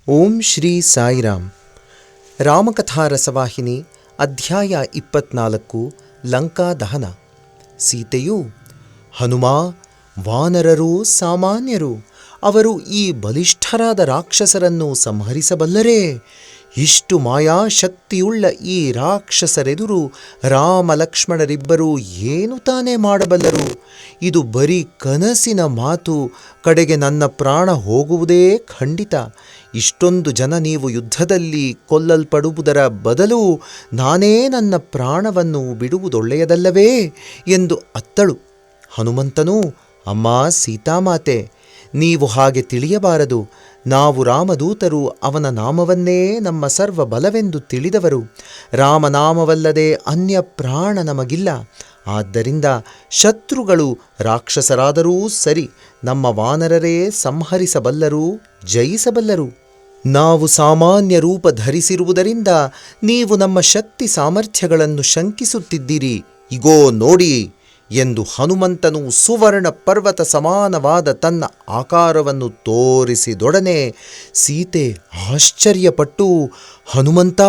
ಓಂ ಶ್ರೀ ಸಾಯಿರಾಮ್. ರಾಮಕಥಾ ರಸವಾಹಿನಿ ಅಧ್ಯಾಯ 24 ಲಂಕಾ ದಹನ. ಸೀತೆಯು, ಹನುಮ, ವಾನರರು ಸಾಮಾನ್ಯರು, ಅವರು ಈ ಬಲಿಷ್ಠರಾದ ರಾಕ್ಷಸರನ್ನು ಸಂಹರಿಸಬಲ್ಲರೇ? ಇಷ್ಟು ಮಾಯಾಶಕ್ತಿಯುಳ್ಳ ಈ ರಾಕ್ಷಸರೆದುರು ರಾಮ ಲಕ್ಷ್ಮಣರಿಬ್ಬರೂ ಏನು ತಾನೇ ಮಾಡಬಲ್ಲರು? ಇದು ಬರೀ ಕನಸಿನ ಮಾತು. ಕಡೆಗೆ ನನ್ನ ಪ್ರಾಣ ಹೋಗುವುದೇ ಖಂಡಿತ. ಇಷ್ಟೊಂದು ಜನ ನೀವು ಯುದ್ಧದಲ್ಲಿ ಕೊಲ್ಲಲ್ಪಡುವುದರ ಬದಲು ನಾನೇ ನನ್ನ ಪ್ರಾಣವನ್ನು ಬಿಡುವುದೊಳ್ಳೆಯದಲ್ಲವೇ ಎಂದು ಅತ್ತಳು. ಹನುಮಂತನು, ಅಮ್ಮ ಸೀತಾಮಾತೆ, ನೀವು ಹಾಗೆ ತಿಳಿಯಬಾರದು. ನಾವು ರಾಮದೂತರು, ಅವನ ನಾಮವನ್ನೇ ನಮ್ಮ ಸರ್ವ ಬಲವೆಂದು ತಿಳಿದವರು. ರಾಮನಾಮವಲ್ಲದೆ ಅನ್ಯ ಪ್ರಾಣ ನಮಗಿಲ್ಲ. ಆದ್ದರಿಂದ ಶತ್ರುಗಳು ರಾಕ್ಷಸರಾದರೂ ಸರಿ, ನಮ್ಮ ವಾನರರೇ ಸಂಹರಿಸಬಲ್ಲರು, ಜಯಿಸಬಲ್ಲರು. ನಾವು ಸಾಮಾನ್ಯ ರೂಪ ಧರಿಸಿರುವುದರಿಂದ ನೀವು ನಮ್ಮ ಶಕ್ತಿ ಸಾಮರ್ಥ್ಯಗಳನ್ನು ಶಂಕಿಸುತ್ತಿದ್ದೀರಿ. ಇಗೋ ನೋಡಿ ಎಂದು ಹನುಮಂತನು ಸುವರ್ಣ ಪರ್ವತ ಸಮಾನವಾದ ತನ್ನ ಆಕಾರವನ್ನು ತೋರಿಸಿದೊಡನೆ ಸೀತೆ ಆಶ್ಚರ್ಯಪಟ್ಟು, ಹನುಮಂತ,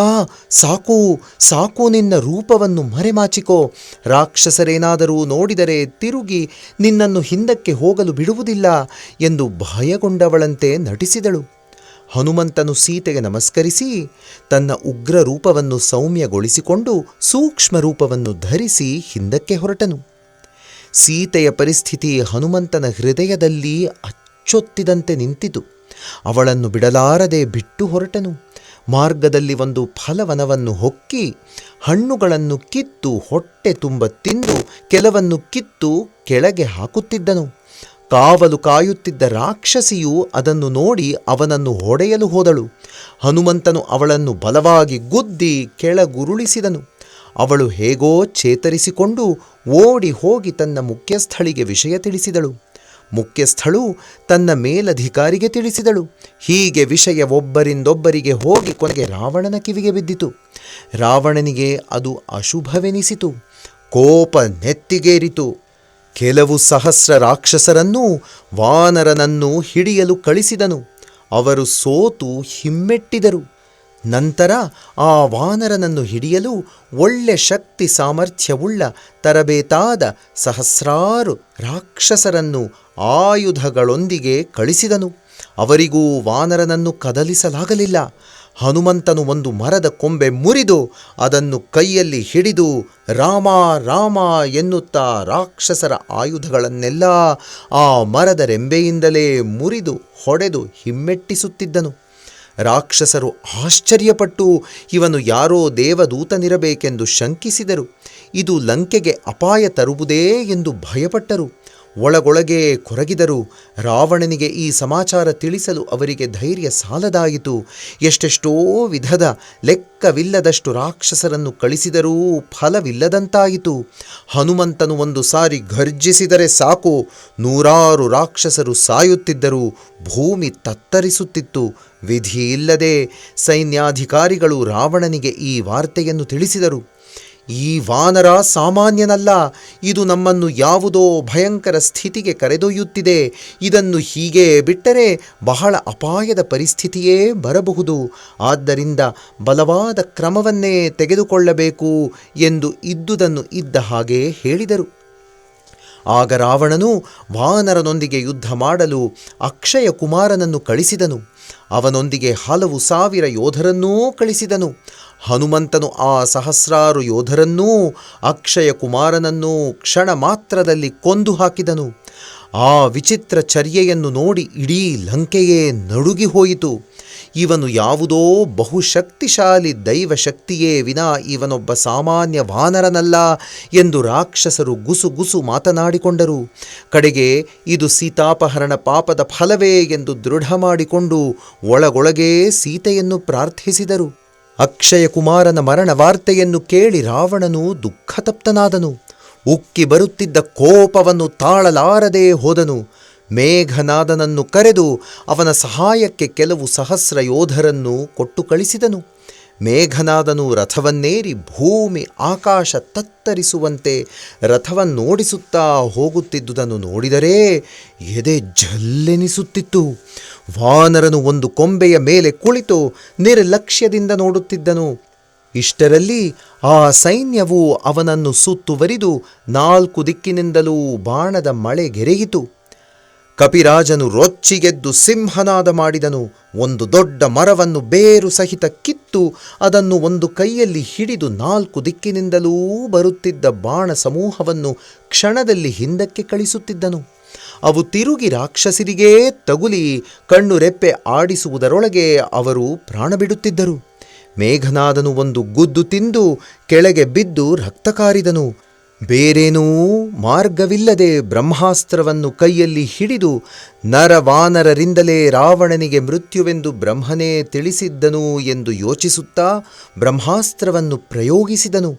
ಸಾಕು ಸಾಕು, ನಿನ್ನ ರೂಪವನ್ನು ಮರೆಮಾಚಿಕೋ. ರಾಕ್ಷಸರೇನಾದರೂ ನೋಡಿದರೆ ತಿರುಗಿ ನಿನ್ನನ್ನು ಹಿಂದಕ್ಕೆ ಹೋಗಲು ಬಿಡುವುದಿಲ್ಲ ಎಂದು ಭಯಗೊಂಡವಳಂತೆ ನಟಿಸಿದಳು. ಹನುಮಂತನು ಸೀತೆಗೆ ನಮಸ್ಕರಿಸಿ ತನ್ನ ಉಗ್ರ ರೂಪವನ್ನು ಸೌಮ್ಯಗೊಳಿಸಿಕೊಂಡು ಸೂಕ್ಷ್ಮ ರೂಪವನ್ನು ಧರಿಸಿ ಹಿಂದಕ್ಕೆ ಹೊರಟನು. ಸೀತೆಯ ಪರಿಸ್ಥಿತಿ ಹನುಮಂತನ ಹೃದಯದಲ್ಲಿ ಅಚ್ಚೊತ್ತಿದಂತೆ ನಿಂತಿತು. ಅವಳನ್ನು ಬಿಡಲಾರದೆ ಬಿಟ್ಟು ಹೊರಟನು. ಮಾರ್ಗದಲ್ಲಿ ಒಂದು ಫಲವನವನ್ನು ಹೊಕ್ಕಿ ಹಣ್ಣುಗಳನ್ನು ಕಿತ್ತು ಹೊಟ್ಟೆ ತುಂಬ ತಿಂದು ಕೆಲವನ್ನು ಕಿತ್ತು ಕೆಳಗೆ ಹಾಕುತ್ತಿದ್ದನು. ಕಾವಲು ಕಾಯುತ್ತಿದ್ದ ರಾಕ್ಷಸಿಯು ಅದನ್ನು ನೋಡಿ ಅವನನ್ನು ಹೊಡೆಯಲು ಹೋದಳು. ಹನುಮಂತನು ಅವಳನ್ನು ಬಲವಾಗಿ ಗುದ್ದಿ ಕೆಳಗುರುಳಿಸಿದನು. ಅವಳು ಹೇಗೋ ಚೇತರಿಸಿಕೊಂಡು ಓಡಿ ಹೋಗಿ ತನ್ನ ಮುಖ್ಯಸ್ಥಳಿಗೆ ವಿಷಯ ತಿಳಿಸಿದಳು. ಮುಖ್ಯಸ್ಥಳು ತನ್ನ ಮೇಲಧಿಕಾರಿಗೆ ತಿಳಿಸಿದಳು. ಹೀಗೆ ವಿಷಯ ಒಬ್ಬರಿಂದೊಬ್ಬರಿಗೆ ಹೋಗಿ ಕೊನೆಗೆ ರಾವಣನ ಕಿವಿಗೆ ಬಿದ್ದಿತು. ರಾವಣನಿಗೆ ಅದು ಅಶುಭವೆನಿಸಿತು. ಕೋಪ ನೆತ್ತಿಗೇರಿತು. ಕೆಲವು ಸಹಸ್ರ ರಾಕ್ಷಸರನ್ನು ವಾನರನನ್ನು ಹಿಡಿಯಲು ಕಳಿಸಿದನು. ಅವರು ಸೋತು ಹಿಮ್ಮೆಟ್ಟಿದರು. ನಂತರ ಆ ವಾನರನನ್ನು ಹಿಡಿಯಲು ಒಳ್ಳೆ ಶಕ್ತಿ ಸಾಮರ್ಥ್ಯವುಳ್ಳ ತರಬೇತಾದ ಸಹಸ್ರಾರು ರಾಕ್ಷಸರನ್ನು ಆಯುಧಗಳೊಂದಿಗೆ ಕಳಿಸಿದನು. ಅವರಿಗೂ ವಾನರನನ್ನು ಕದಲಿಸಲಾಗಲಿಲ್ಲ. ಹನುಮಂತನು ಒಂದು ಮರದ ಕೊಂಬೆ ಮುರಿದು ಅದನ್ನು ಕೈಯಲ್ಲಿ ಹಿಡಿದು ರಾಮ ರಾಮ ಎನ್ನುತ್ತಾ ರಾಕ್ಷಸರ ಆಯುಧಗಳನ್ನೆಲ್ಲ ಆ ಮರದ ರೆಂಬೆಯಿಂದಲೇ ಮುರಿದು ಹೊಡೆದು ಹಿಮ್ಮೆಟ್ಟಿಸುತ್ತಿದ್ದನು. ರಾಕ್ಷಸರು ಆಶ್ಚರ್ಯಪಟ್ಟು ಇವನು ಯಾರೋ ದೇವದೂತನಿರಬೇಕೆಂದು ಶಂಕಿಸಿದರು. ಇದು ಲಂಕೆಗೆ ಅಪಾಯ ತರುವುದೇ ಎಂದು ಭಯಪಟ್ಟರು. ಒಳಗೊಳಗೆ ಕೊರಗಿದರು. ರಾವಣನಿಗೆ ಈ ಸಮಾಚಾರ ತಿಳಿಸಲು ಅವರಿಗೆ ಧೈರ್ಯ ಸಾಲದಾಯಿತು. ಎಷ್ಟೆಷ್ಟೋ ವಿಧದ ಲೆಕ್ಕವಿಲ್ಲದಷ್ಟು ರಾಕ್ಷಸರನ್ನು ಕಳಿಸಿದರೂ ಫಲವಿಲ್ಲದಂತಾಯಿತು. ಹನುಮಂತನು ಒಂದು ಸಾರಿ ಘರ್ಜಿಸಿದರೆ ಸಾಕು, ನೂರಾರು ರಾಕ್ಷಸರು ಸಾಯುತ್ತಿದ್ದರು. ಭೂಮಿ ತತ್ತರಿಸುತ್ತಿತ್ತು. ವಿಧಿಯಿಲ್ಲದೆ ಸೈನ್ಯಾಧಿಕಾರಿಗಳು ರಾವಣನಿಗೆ ಈ ವಾರ್ತೆಯನ್ನು ತಿಳಿಸಿದರು. ಈ ವಾನರ ಸಾಮಾನ್ಯನಲ್ಲ. ಇದು ನಮ್ಮನ್ನು ಯಾವುದೋ ಭಯಂಕರ ಸ್ಥಿತಿಗೆ ಕರೆದೊಯ್ಯುತ್ತಿದೆ. ಇದನ್ನು ಹೀಗೆ ಬಿಟ್ಟರೆ ಬಹಳ ಅಪಾಯದ ಪರಿಸ್ಥಿತಿಯೇ ಬರಬಹುದು. ಆದ್ದರಿಂದ ಬಲವಾದ ಕ್ರಮವನ್ನೇ ತೆಗೆದುಕೊಳ್ಳಬೇಕು ಎಂದು ಇದ್ದುದನ್ನು ಇದ್ದ ಹಾಗೆ ಹೇಳಿದರು. ಆಗ ರಾವಣನು ವಾನರನೊಂದಿಗೆ ಯುದ್ಧ ಮಾಡಲು ಅಕ್ಷಯ ಕುಮಾರನನ್ನು ಕಳಿಸಿದನು. ಅವನೊಂದಿಗೆ ಹಲವು ಸಾವಿರ ಯೋಧರನ್ನೂ ಕಳಿಸಿದನು. ಹನುಮಂತನು ಆ ಸಹಸ್ರಾರು ಯೋಧರನ್ನೂ ಅಕ್ಷಯ ಕುಮಾರನನ್ನೂ ಕ್ಷಣ ಮಾತ್ರದಲ್ಲಿ ಕೊಂದು ಹಾಕಿದನು. ಆ ವಿಚಿತ್ರ ಚರ್ಯೆಯನ್ನು ನೋಡಿ ಇಡೀ ಲಂಕೆಯೇ ನಡುಗಿ ಹೋಯಿತು. ಇವನು ಯಾವುದೋ ಬಹುಶಕ್ತಿಶಾಲಿ ದೈವಶಕ್ತಿಯೇ ವಿನಾ ಇವನೊಬ್ಬ ಸಾಮಾನ್ಯ ವಾನರನಲ್ಲ ಎಂದು ರಾಕ್ಷಸರು ಗುಸುಗುಸು ಮಾತನಾಡಿಕೊಂಡರು. ಕಡೆಗೆ ಇದು ಸೀತಾಪಹರಣ ಪಾಪದ ಫಲವೇ ಎಂದು ದೃಢ ಮಾಡಿಕೊಂಡು ಒಳಗೊಳಗೇ ಸೀತೆಯನ್ನು ಪ್ರಾರ್ಥಿಸಿದರು. ಅಕ್ಷಯ ಕುಮಾರನ ಮರಣ ವಾರ್ತೆಯನ್ನು ಕೇಳಿ ರಾವಣನು ದುಃಖತಪ್ತನಾದನು. ಉಕ್ಕಿ ಬರುತ್ತಿದ್ದ ಕೋಪವನ್ನು ತಾಳಲಾರದೆ ಹೋದನು. ಮೇಘನಾದನನ್ನು ಕರೆದು ಅವನ ಸಹಾಯಕ್ಕೆ ಕೆಲವು ಸಹಸ್ರ ಯೋಧರನ್ನು ಕೊಟ್ಟು ಕಳಿಸಿದನು. ಮೇಘನಾದನು ರಥವನ್ನೇರಿ ಭೂಮಿ ಆಕಾಶ ತತ್ತರಿಸುವಂತೆ ರಥವನ್ನೋಡಿಸುತ್ತಾ ಹೋಗುತ್ತಿದ್ದುದನ್ನು ನೋಡಿದರೆ ಎದೆ ಜಲ್ಲೆನಿಸುತ್ತಿತ್ತು. ವಾನರನು ಒಂದು ಕೊಂಬೆಯ ಮೇಲೆ ಕುಳಿತು ನಿರ್ಲಕ್ಷ್ಯದಿಂದ ನೋಡುತ್ತಿದ್ದನು. ಇಷ್ಟರಲ್ಲಿ ಆ ಸೈನ್ಯವು ಅವನನ್ನು ಸುತ್ತುವರಿದು 4 ದಿಕ್ಕಿನಿಂದಲೂ ಬಾಣದ ಮಳೆಗೆರೆಯಿತು. ಕಪಿರಾಜನು ರೊಚ್ಚಿಗೆದ್ದು ಸಿಂಹನಾದ ಮಾಡಿದನು. ಒಂದು ದೊಡ್ಡ ಮರವನ್ನು ಬೇರು ಸಹಿತ ಕಿತ್ತು ಅದನ್ನು ಒಂದು ಕೈಯಲ್ಲಿ ಹಿಡಿದು 4 ದಿಕ್ಕಿನಿಂದಲೂ ಬರುತ್ತಿದ್ದ ಬಾಣ ಸಮೂಹವನ್ನು ಕ್ಷಣದಲ್ಲಿ ಹಿಂದಕ್ಕೆ ಕಳಿಸುತ್ತಿದ್ದನು. ಅವು ತಿರುಗಿ ರಾಕ್ಷಸರಿಗೇ ತಗುಲಿ ಕಣ್ಣು ರೆಪ್ಪೆ ಆಡಿಸುವುದರೊಳಗೆ ಅವರು ಪ್ರಾಣ ಬಿಡುತ್ತಿದ್ದರು. ಮೇಘನಾದನು ಒಂದು ಗುದ್ದು ತಿಂದು ಕೆಳಗೆ ಬಿದ್ದು ರಕ್ತ ಕಾರಿದನು. ಬೇರೇನೂ ಮಾರ್ಗವಿಲ್ಲದೆ ಬ್ರಹ್ಮಾಸ್ತ್ರವನ್ನು ಕೈಯಲ್ಲಿ ಹಿಡಿದು ನರವಾನರರಿಂದಲೇ ರಾವಣನಿಗೆ ಮೃತ್ಯುವೆಂದು ಬ್ರಹ್ಮನೇ ತಿಳಿಸಿದ್ದನು ಎಂದು ಯೋಚಿಸುತ್ತಾ ಬ್ರಹ್ಮಾಸ್ತ್ರವನ್ನು ಪ್ರಯೋಗಿಸಿದನು.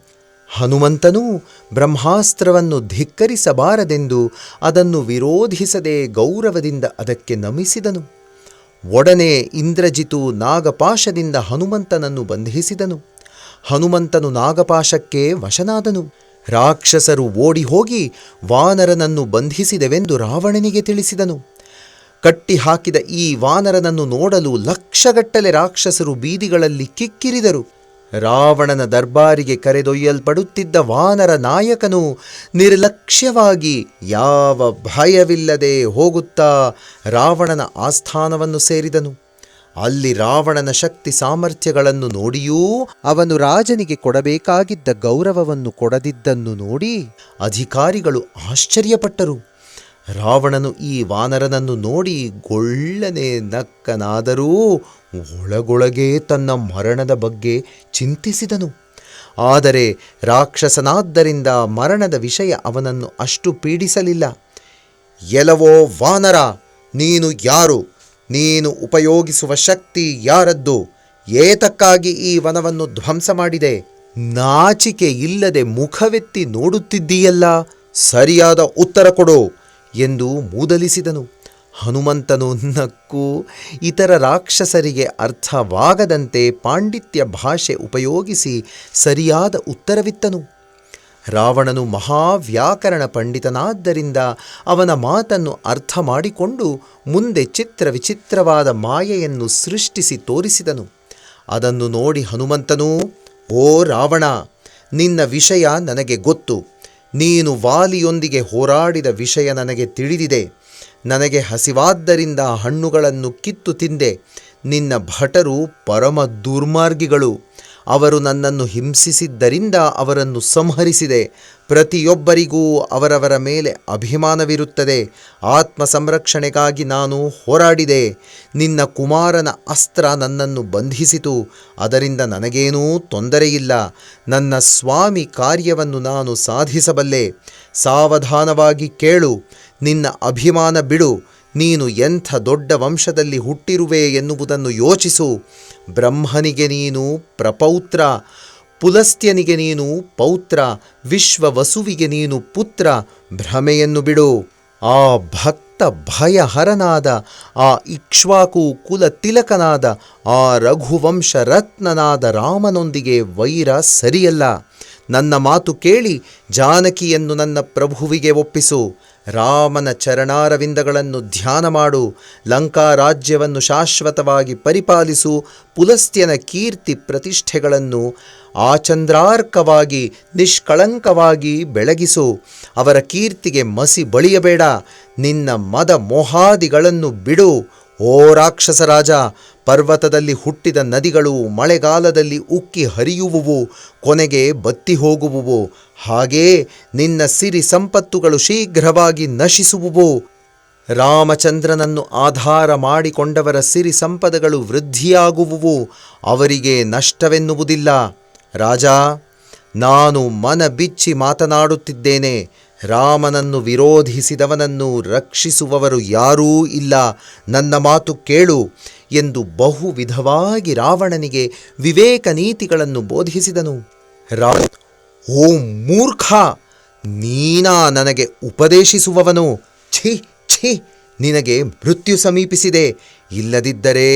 ಹನುಮಂತನು ಬ್ರಹ್ಮಾಸ್ತ್ರವನ್ನು ಧಿಕ್ಕರಿಸಬಾರದೆಂದು ಅದನ್ನು ವಿರೋಧಿಸದೆ ಗೌರವದಿಂದ ಅದಕ್ಕೆ ನಮಿಸಿದನು. ಒಡನೆ ಇಂದ್ರಜಿತು ನಾಗಪಾಶದಿಂದ ಹನುಮಂತನನ್ನು ಬಂಧಿಸಿದನು. ಹನುಮಂತನು ನಾಗಪಾಶಕ್ಕೆ ವಶನಾದನು. ರಾಕ್ಷಸರು ಓಡಿ ಹೋಗಿ ವಾನರನನ್ನು ಬಂಧಿಸಿದೆವೆಂದು ರಾವಣನಿಗೆ ತಿಳಿಸಿದನು. ಕಟ್ಟಿಹಾಕಿದ ಈ ವಾನರನನ್ನು ನೋಡಲು ಲಕ್ಷಗಟ್ಟಲೆ ರಾಕ್ಷಸರು ಬೀದಿಗಳಲ್ಲಿ ಕಿಕ್ಕಿರಿದರು. ರಾವಣನ ದರ್ಬಾರಿಗೆ ಕರೆದೊಯ್ಯಲ್ಪಡುತ್ತಿದ್ದ ವಾನರ ನಾಯಕನು ನಿರ್ಲಕ್ಷ್ಯವಾಗಿ ಯಾವ ಭಯವಿಲ್ಲದೆ ಹೋಗುತ್ತಾ ರಾವಣನ ಆಸ್ಥಾನವನ್ನು ಸೇರಿದನು. ಅಲ್ಲಿ ರಾವಣನ ಶಕ್ತಿ ಸಾಮರ್ಥ್ಯಗಳನ್ನು ನೋಡಿಯೂ ಅವನು ರಾಜನಿಗೆ ಕೊಡಬೇಕಾಗಿದ್ದ ಗೌರವವನ್ನು ಕೊಡದಿದ್ದನ್ನು ನೋಡಿ ಅಧಿಕಾರಿಗಳು ಆಶ್ಚರ್ಯಪಟ್ಟರು. ರಾವಣನು ಈ ವಾನರನನ್ನು ನೋಡಿ ಗೊಳ್ಳನೆ ನಕ್ಕನಾದರೂ ಒಳಗೊಳಗೇ ತನ್ನ ಮರಣದ ಬಗ್ಗೆ ಚಿಂತಿಸಿದನು. ಆದರೆ ರಾಕ್ಷಸನಾದ್ದರಿಂದ ಮರಣದ ವಿಷಯ ಅವನನ್ನು ಅಷ್ಟು ಪೀಡಿಸಲಿಲ್ಲ. ಎಲವೋ ವಾನರ, ನೀನು ಯಾರು? ನೀನು ಉಪಯೋಗಿಸುವ ಶಕ್ತಿ ಯಾರದ್ದು? ಏತಕ್ಕಾಗಿ ಈ ವನವನ್ನು ಧ್ವಂಸ ಮಾಡಿದೆ? ನಾಚಿಕೆ ಇಲ್ಲದೆ ಮುಖವೆತ್ತಿ ನೋಡುತ್ತಿದ್ದೀಯಲ್ಲ, ಸರಿಯಾದ ಉತ್ತರ ಕೊಡು ಎಂದು ಮೂದಲಿಸಿದನು. ಹನುಮಂತನು ನಕ್ಕು ಇತರ ರಾಕ್ಷಸರಿಗೆ ಅರ್ಥವಾಗದಂತೆ ಪಾಂಡಿತ್ಯ ಭಾಷೆ ಉಪಯೋಗಿಸಿ ಸರಿಯಾದ ಉತ್ತರವಿತ್ತನು. ರಾವಣನು ಮಹಾವ್ಯಾಕರಣ ಪಂಡಿತನಾದ್ದರಿಂದ ಅವನ ಮಾತನ್ನು ಅರ್ಥ ಮಾಡಿಕೊಂಡು ಮುಂದೆ ಚಿತ್ರ ವಿಚಿತ್ರವಾದ ಮಾಯೆಯನ್ನು ಸೃಷ್ಟಿಸಿ ತೋರಿಸಿದನು. ಅದನ್ನು ನೋಡಿ ಹನುಮಂತನು, ಓ ರಾವಣ, ನಿನ್ನ ವಿಷಯ ನನಗೆ ಗೊತ್ತು. ನೀನು ವಾಲಿಯೊಂದಿಗೆ ಹೋರಾಡಿದ ವಿಷಯ ನನಗೆ ತಿಳಿದಿದೆ. ನನಗೆ ಹಸಿವಾದ್ದರಿಂದ ಹಣ್ಣುಗಳನ್ನು ಕಿತ್ತು ತಿಂದೆ. ನಿನ್ನ ಭಟರು ಪರಮ ದುರ್ಮಾರ್ಗಿಗಳು. ಅವರು ನನ್ನನ್ನು ಹಿಂಸಿಸಿದ್ದರಿಂದ ಅವರನ್ನು ಸಂಹರಿಸಿದೆ. ಪ್ರತಿಯೊಬ್ಬರಿಗೂ ಅವರವರ ಮೇಲೆ ಅಭಿಮಾನವಿರುತ್ತದೆ. ಆತ್ಮ ಸಂರಕ್ಷಣೆಗಾಗಿ ನಾನು ಹೋರಾಡಿದೆ. ನಿನ್ನ ಕುಮಾರನ ಅಸ್ತ್ರ ನನ್ನನ್ನು ಬಂಧಿಸಿತು. ಅದರಿಂದ ನನಗೇನೂ ತೊಂದರೆಯಿಲ್ಲ. ನನ್ನ ಸ್ವಾಮಿ ಕಾರ್ಯವನ್ನು ನಾನು ಸಾಧಿಸಬಲ್ಲೆ. ಸಾವಧಾನವಾಗಿ ಕೇಳು. ನಿನ್ನ ಅಭಿಮಾನ ಬಿಡು. ನೀನು ಎಂಥ ದೊಡ್ಡ ವಂಶದಲ್ಲಿ ಹುಟ್ಟಿರುವೆ ಎನ್ನುವುದನ್ನು ಯೋಚಿಸು. ಬ್ರಹ್ಮನಿಗೆ ನೀನು ಪ್ರಪೌತ್ರ, ಪುಲಸ್ತ್ಯನಿಗೆ ನೀನು ಪೌತ್ರ, ವಿಶ್ವವಸುವಿಗೆ ನೀನು ಪುತ್ರ. ಭ್ರಮೆಯನ್ನು ಬಿಡು. ಆ ಭಕ್ತ ಭಯಹರನಾದ, ಆ ಇಕ್ಷ್ವಾಕು ಕುಲ ತಿಲಕನಾದ, ಆ ರಘುವಂಶ ರತ್ನನಾದ ರಾಮನೊಂದಿಗೆ ವೈರ ಸರಿಯಲ್ಲ. ನನ್ನ ಮಾತು ಕೇಳಿ ಜಾನಕಿಯನ್ನು ನನ್ನ ಪ್ರಭುವಿಗೆ ಒಪ್ಪಿಸು. ರಾಮನ ಚರಣಾರವಿಂದಗಳನ್ನು ಧ್ಯಾನ ಮಾಡು. ಲಂಕಾ ರಾಜ್ಯವನ್ನು ಶಾಶ್ವತವಾಗಿ ಪರಿಪಾಲಿಸು. ಪುಲಸ್ತ್ಯನ ಕೀರ್ತಿ ಪ್ರತಿಷ್ಠೆಗಳನ್ನು ಆಚಂದ್ರಾರ್ಕವಾಗಿ ನಿಷ್ಕಳಂಕವಾಗಿ ಬೆಳಗಿಸು. ಅವರ ಕೀರ್ತಿಗೆ ಮಸಿ ಬಳಿಯಬೇಡ. ನಿನ್ನ ಮದ ಮೋಹಾದಿಗಳನ್ನು ಬಿಡು. ಓ ರಾಕ್ಷಸರಾಜ, ಪರ್ವತದಲ್ಲಿ ಹುಟ್ಟಿದ ನದಿಗಳು ಮಳೆಗಾಲದಲ್ಲಿ ಉಕ್ಕಿ ಹರಿಯುವುವು, ಕೊನೆಗೆ ಬತ್ತಿ ಹೋಗುವುವು. ಹಾಗೇ ನಿನ್ನ ಸಿರಿ ಸಂಪತ್ತುಗಳು ಶೀಘ್ರವಾಗಿ ನಶಿಸುವುವು. ರಾಮಚಂದ್ರನನ್ನು ಆಧಾರ ಮಾಡಿಕೊಂಡವರ ಸಿರಿ ಸಂಪದಗಳು ವೃದ್ಧಿಯಾಗುವುವು, ಅವರಿಗೆ ನಷ್ಟವೆನ್ನುವುದಿಲ್ಲ. ರಾಜ, ನಾನು ಮನ ಬಿಚ್ಚಿ ಮಾತನಾಡುತ್ತಿದ್ದೇನೆ. ರಾಮನನ್ನು ವಿರೋಧಿಸಿದವನನ್ನು ರಕ್ಷಿಸುವವರು ಯಾರೂ ಇಲ್ಲ. ನನ್ನ ಮಾತು ಕೇಳು ಎಂದು ಬಹು ವಿಧವಾಗಿ ರಾವಣನಿಗೆ ವಿವೇಕ ನೀತಿಗಳನ್ನು ಬೋಧಿಸಿದನು. ಓ ಮೂರ್ಖ, ನೀನಾ ನನಗೆ ಉಪದೇಶಿಸುವವನು? ಛೀ ಛೀ, ನಿನಗೆ ಮೃತ್ಯು ಸಮೀಪಿಸಿದೆ. ಇಲ್ಲದಿದ್ದರೆ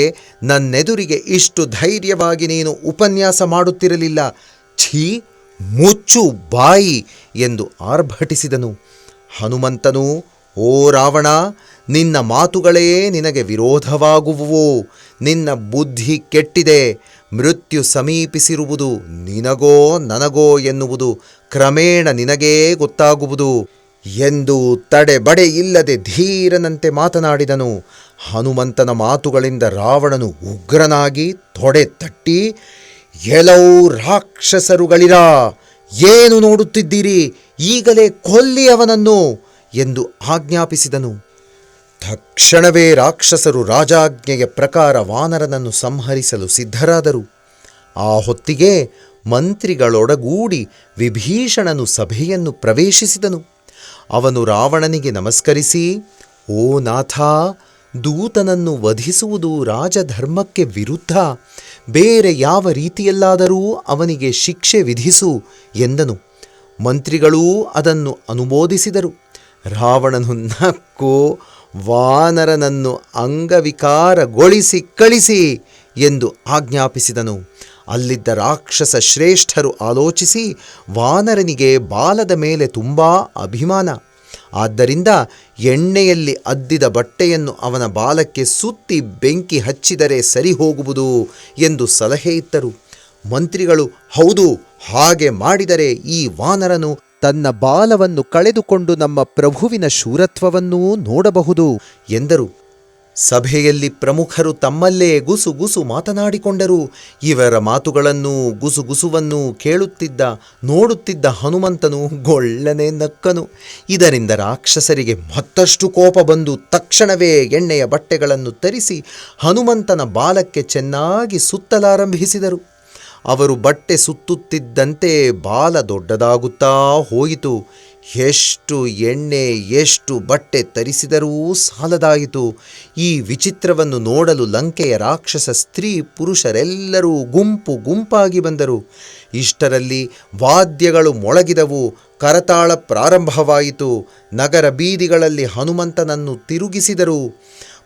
ನನ್ನೆದುರಿಗೆ ಇಷ್ಟು ಧೈರ್ಯವಾಗಿ ನೀನು ಉಪನ್ಯಾಸ ಮಾಡುತ್ತಿರಲಿಲ್ಲ. ಛೀ, ಮುಚ್ಚು ಬಾಯಿ ಎಂದು ಆರ್ಭಟಿಸಿದನು. ಹನುಮಂತನು, ಓ ರಾವಣ, ನಿನ್ನ ಮಾತುಗಳೇ ನಿನಗೆ ವಿರೋಧವಾಗುವುವು. ನಿನ್ನ ಬುದ್ಧಿ ಕೆಟ್ಟಿದೆ. ಮೃತ್ಯು ಸಮೀಪಿಸಿರುವುದು. ನಿನಗೋ ನನಗೋ ಎನ್ನುವುದು ಕ್ರಮೇಣ ನಿನಗೇ ಗೊತ್ತಾಗುವುದು ಎಂದು ತಡೆಬಡೆ ಇಲ್ಲದೆ ಧೀರನಂತೆ ಮಾತನಾಡಿದನು. ಹನುಮಂತನ ಮಾತುಗಳಿಂದ ರಾವಣನು ಉಗ್ರನಾಗಿ ತೊಡೆ ತಟ್ಟಿ, ಎಲೌ ರಾಕ್ಷಸರುಗಳಿರ, ಏನು ನೋಡುತ್ತಿದ್ದೀರಿ? ಈಗಲೇ ಕೊಲ್ಲಿ ಅವನನ್ನು ಎಂದು ಆಜ್ಞಾಪಿಸಿದನು. ತಕ್ಷಣವೇ ರಾಕ್ಷಸರು ರಾಜಾಜ್ಞೆಯ ಪ್ರಕಾರ ವಾನರನನ್ನು ಸಂಹರಿಸಲು ಸಿದ್ಧರಾದರು. ಆ ಹೊತ್ತಿಗೆ ಮಂತ್ರಿಗಳೊಡಗೂಡಿ ವಿಭೀಷಣನು ಸಭೆಯನ್ನು ಪ್ರವೇಶಿಸಿದನು. ಅವನು ರಾವಣನಿಗೆ ನಮಸ್ಕರಿಸಿ, ಓ ನಾಥ, ದೂತನನ್ನು ವಧಿಸುವುದು ರಾಜಧರ್ಮಕ್ಕೆ ವಿರುದ್ಧ. ಬೇರೆ ಯಾವ ರೀತಿಯಲ್ಲಾದರೂ ಅವನಿಗೆ ಶಿಕ್ಷೆ ವಿಧಿಸು ಎಂದನು. ಮಂತ್ರಿಗಳೂ ಅದನ್ನು ಅನುಮೋದಿಸಿದರು. ರಾವಣನು ನಕ್ಕು, ವಾನರನನ್ನು ಅಂಗವಿಕಾರಗೊಳಿಸಿ ಕಳಿಸಿ ಎಂದು ಆಜ್ಞಾಪಿಸಿದನು. ಅಲ್ಲಿದ್ದ ರಾಕ್ಷಸ ಶ್ರೇಷ್ಠರು ಆಲೋಚಿಸಿ, ವಾನರನಿಗೆ ಬಾಲದ ಮೇಲೆ ತುಂಬಾ ಅಭಿಮಾನ. ಆದ್ದರಿಂದ ಎಣ್ಣೆಯಲ್ಲಿ ಅದ್ದಿದ ಬಟ್ಟೆಯನ್ನು ಅವನ ಬಾಲಕ್ಕೆ ಸುತ್ತಿ ಬೆಂಕಿ ಹಚ್ಚಿದರೆ ಸರಿ ಹೋಗುವುದು ಎಂದು ಸಲಹೆ ಇತ್ತರು. ಮಂತ್ರಿಗಳು, ಹೌದು, ಹಾಗೆ ಮಾಡಿದರೆ ಈ ವಾನರನು ತನ್ನ ಬಾಲವನ್ನು ಕಳೆದುಕೊಂಡು ನಮ್ಮ ಪ್ರಭುವಿನ ಶೂರತ್ವವನ್ನೂ ನೋಡಬಹುದು ಎಂದರು. ಸಭೆಯಲ್ಲಿ ಪ್ರಮುಖರು ತಮ್ಮಲ್ಲೇ ಗುಸುಗುಸು ಮಾತನಾಡಿಕೊಂಡರು. ಇವರ ಮಾತುಗಳನ್ನು ಗುಸುಗುಸುವನ್ನು ಕೇಳುತ್ತಿದ್ದ ನೋಡುತ್ತಿದ್ದ ಹನುಮಂತನು ಗೊಳ್ಳನೆ ನಕ್ಕನು. ಇದರಿಂದ ರಾಕ್ಷಸರಿಗೆ ಮತ್ತಷ್ಟು ಕೋಪ ಬಂದು ತಕ್ಷಣವೇ ಎಣ್ಣೆಯ ಬಟ್ಟೆಗಳನ್ನು ತರಿಸಿ ಹನುಮಂತನ ಬಾಲಕ್ಕೆ ಚೆನ್ನಾಗಿ ಸುತ್ತಲಾರಂಭಿಸಿದರು. ಅವರು ಬಟ್ಟೆ ಸುತ್ತುತ್ತಿದ್ದಂತೆ ಬಾಲ ದೊಡ್ಡದಾಗುತ್ತಾ ಹೋಯಿತು. ಎಷ್ಟು ಎಣ್ಣೆ, ಎಷ್ಟು ಬಟ್ಟೆ ತರಿಸಿದರೂ ಸಾಲದಾಯಿತು. ಈ ವಿಚಿತ್ರವನ್ನು ನೋಡಲು ಲಂಕೆಯ ರಾಕ್ಷಸ ಸ್ತ್ರೀ ಪುರುಷರೆಲ್ಲರೂ ಗುಂಪು ಗುಂಪಾಗಿ ಬಂದರು. ಇಷ್ಟರಲ್ಲಿ ವಾದ್ಯಗಳು ಮೊಳಗಿದವು. ಕರತಾಳ ಪ್ರಾರಂಭವಾಯಿತು. ನಗರ ಬೀದಿಗಳಲ್ಲಿ ಹನುಮಂತನನ್ನು ತಿರುಗಿಸಿದರು.